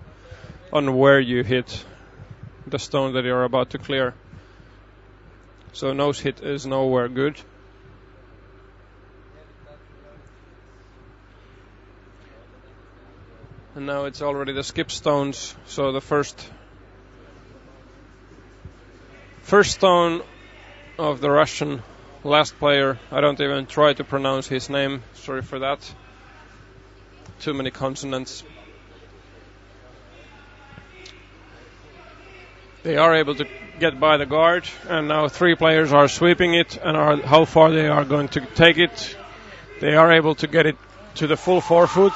on where you hit the stone that you're about to clear. So nose hit is nowhere good. And now it's already the skip stones, so the first stone of the Russian last player. I don't even try to pronounce his name. Sorry for that. Too many consonants. They are able to get by the guard, and now 3 players are sweeping it, and how far they are going to take it. They are able to get it to the full 4-foot.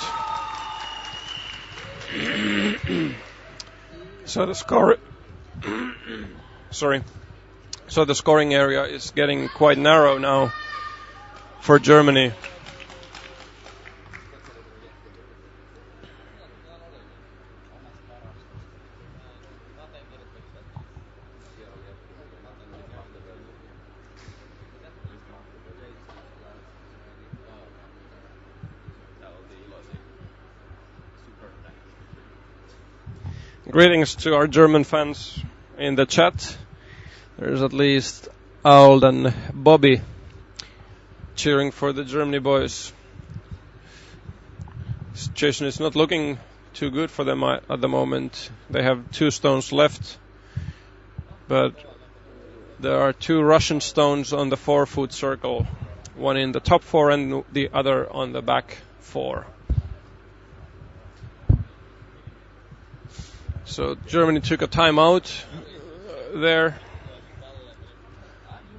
So the score, So the scoring area is getting quite narrow now for Germany. Greetings to our German fans in the chat. There's at least Auld and Bobby cheering for the Germany boys. The situation is not looking too good for them at the moment. They have 2 stones left, but there are 2 Russian stones on the 4-foot circle, one in the top 4 and the other on the back 4. So Germany took a timeout there.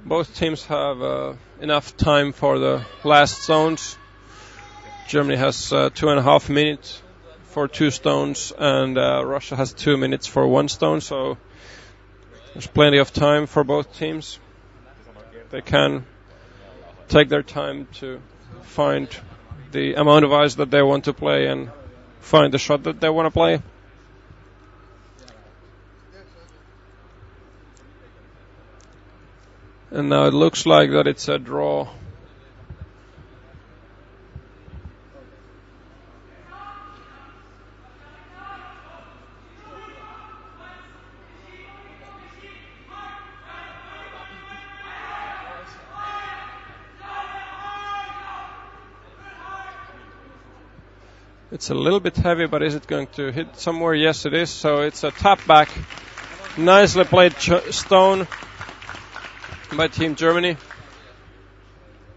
Both teams have enough time for the last stones. Germany has 2.5 minutes for 2 stones, and Russia has 2 minutes for 1 stone. So there's plenty of time for both teams. They can take their time to find the amount of ice that they want to play and find the shot that they want to play. And now it looks like that it's a draw. It's a little bit heavy, but is it going to hit somewhere? Yes, it is. So it's a tap back. Nicely played stone by Team Germany.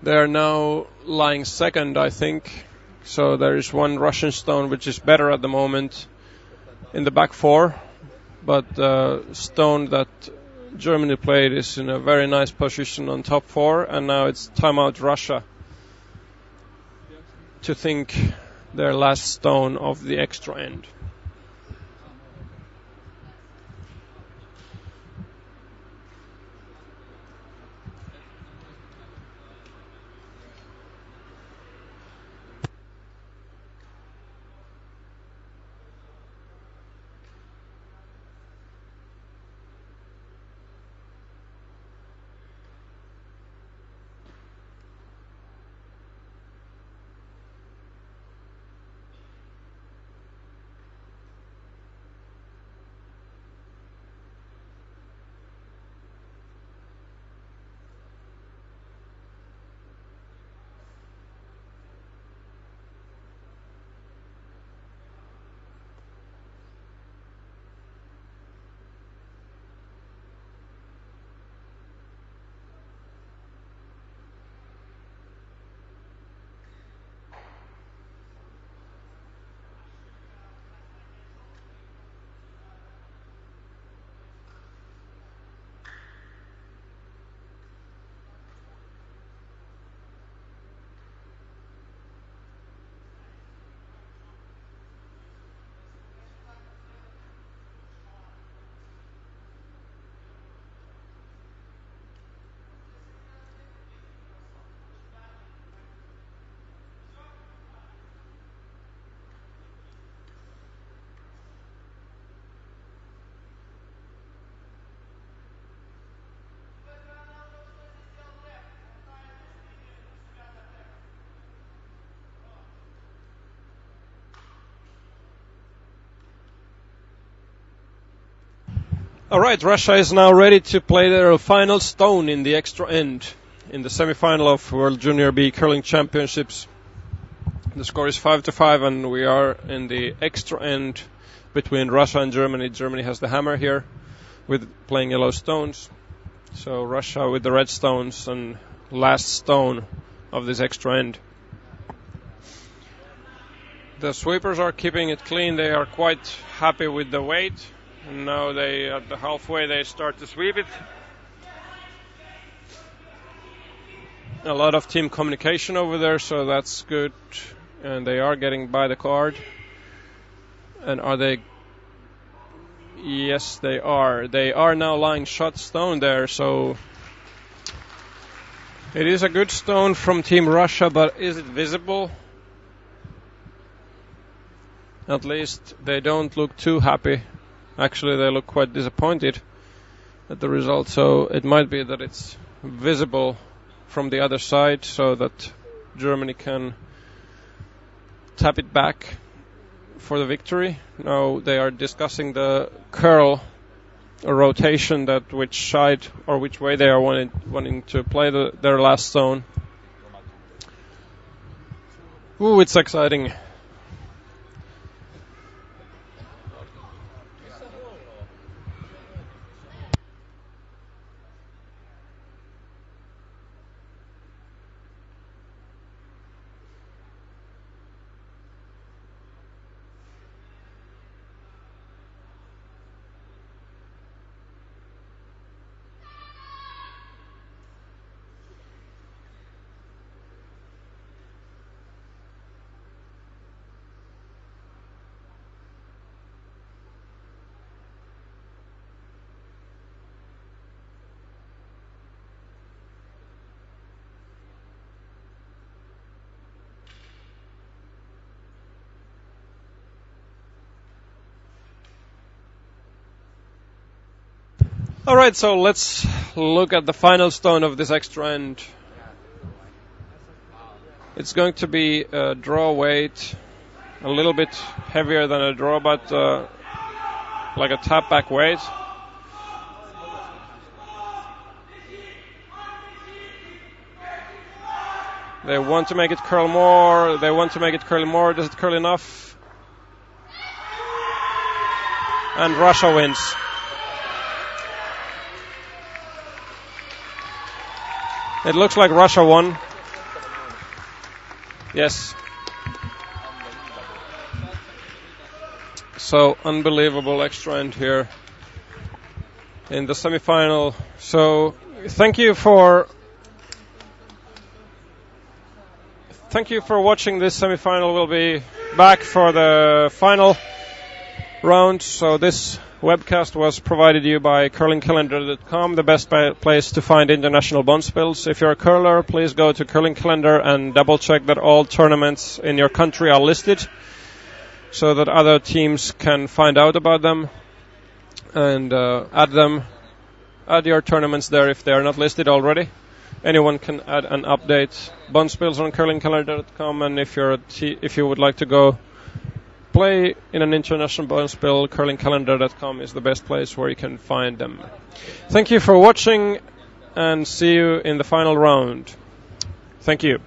They are now lying second, I think. So there is 1 Russian stone which is better at the moment in the back 4. But the stone that Germany played is in a very nice position on top 4. And now it's timeout Russia to think their last stone of the extra end. Alright, Russia is now ready to play their final stone in the extra end in the semi-final of World Junior B Curling Championships. The score is 5-5 and we are in the extra end between Russia and Germany. Germany has the hammer here with playing yellow stones. So Russia with the red stones and last stone of this extra end. The sweepers are keeping it clean. They are quite happy with the weight. And now they, at the halfway, they start to sweep it. A lot of team communication over there, so that's good. And they are getting by the card. And are they? Yes, they are. They are now lying shot stone there, so it is a good stone from Team Russia, but is it visible? At least they don't look too happy. Actually, they look quite disappointed at the result, so it might be that it's visible from the other side so that Germany can tap it back for the victory. Now they are discussing the curl rotation, that which side or which way they are wanting to play their last stone. Ooh, it's exciting. Alright, so let's look at the final stone of this extra end. It's going to be a draw weight, a little bit heavier than a draw, but like a tap back weight. They want to make it curl more, they want to make it curl more. Does it curl enough? And Russia wins. It looks like Russia won. Yes. So, unbelievable extra end here in the semi-final. So, thank you for watching this semi-final. We'll be back for the final round. So, this webcast was provided to you by curlingcalendar.com, the best place to find international bonspils. If you're a curler, please go to Curling Calendar and double check that all tournaments in your country are listed so that other teams can find out about them and add your tournaments there if they are not listed already. Anyone can add and update bonspils on curlingcalendar.com, and if you would like to go play in an international bonspill, curlingcalendar.com is the best place where you can find them. Thank you for watching, and see you in the final round. Thank you.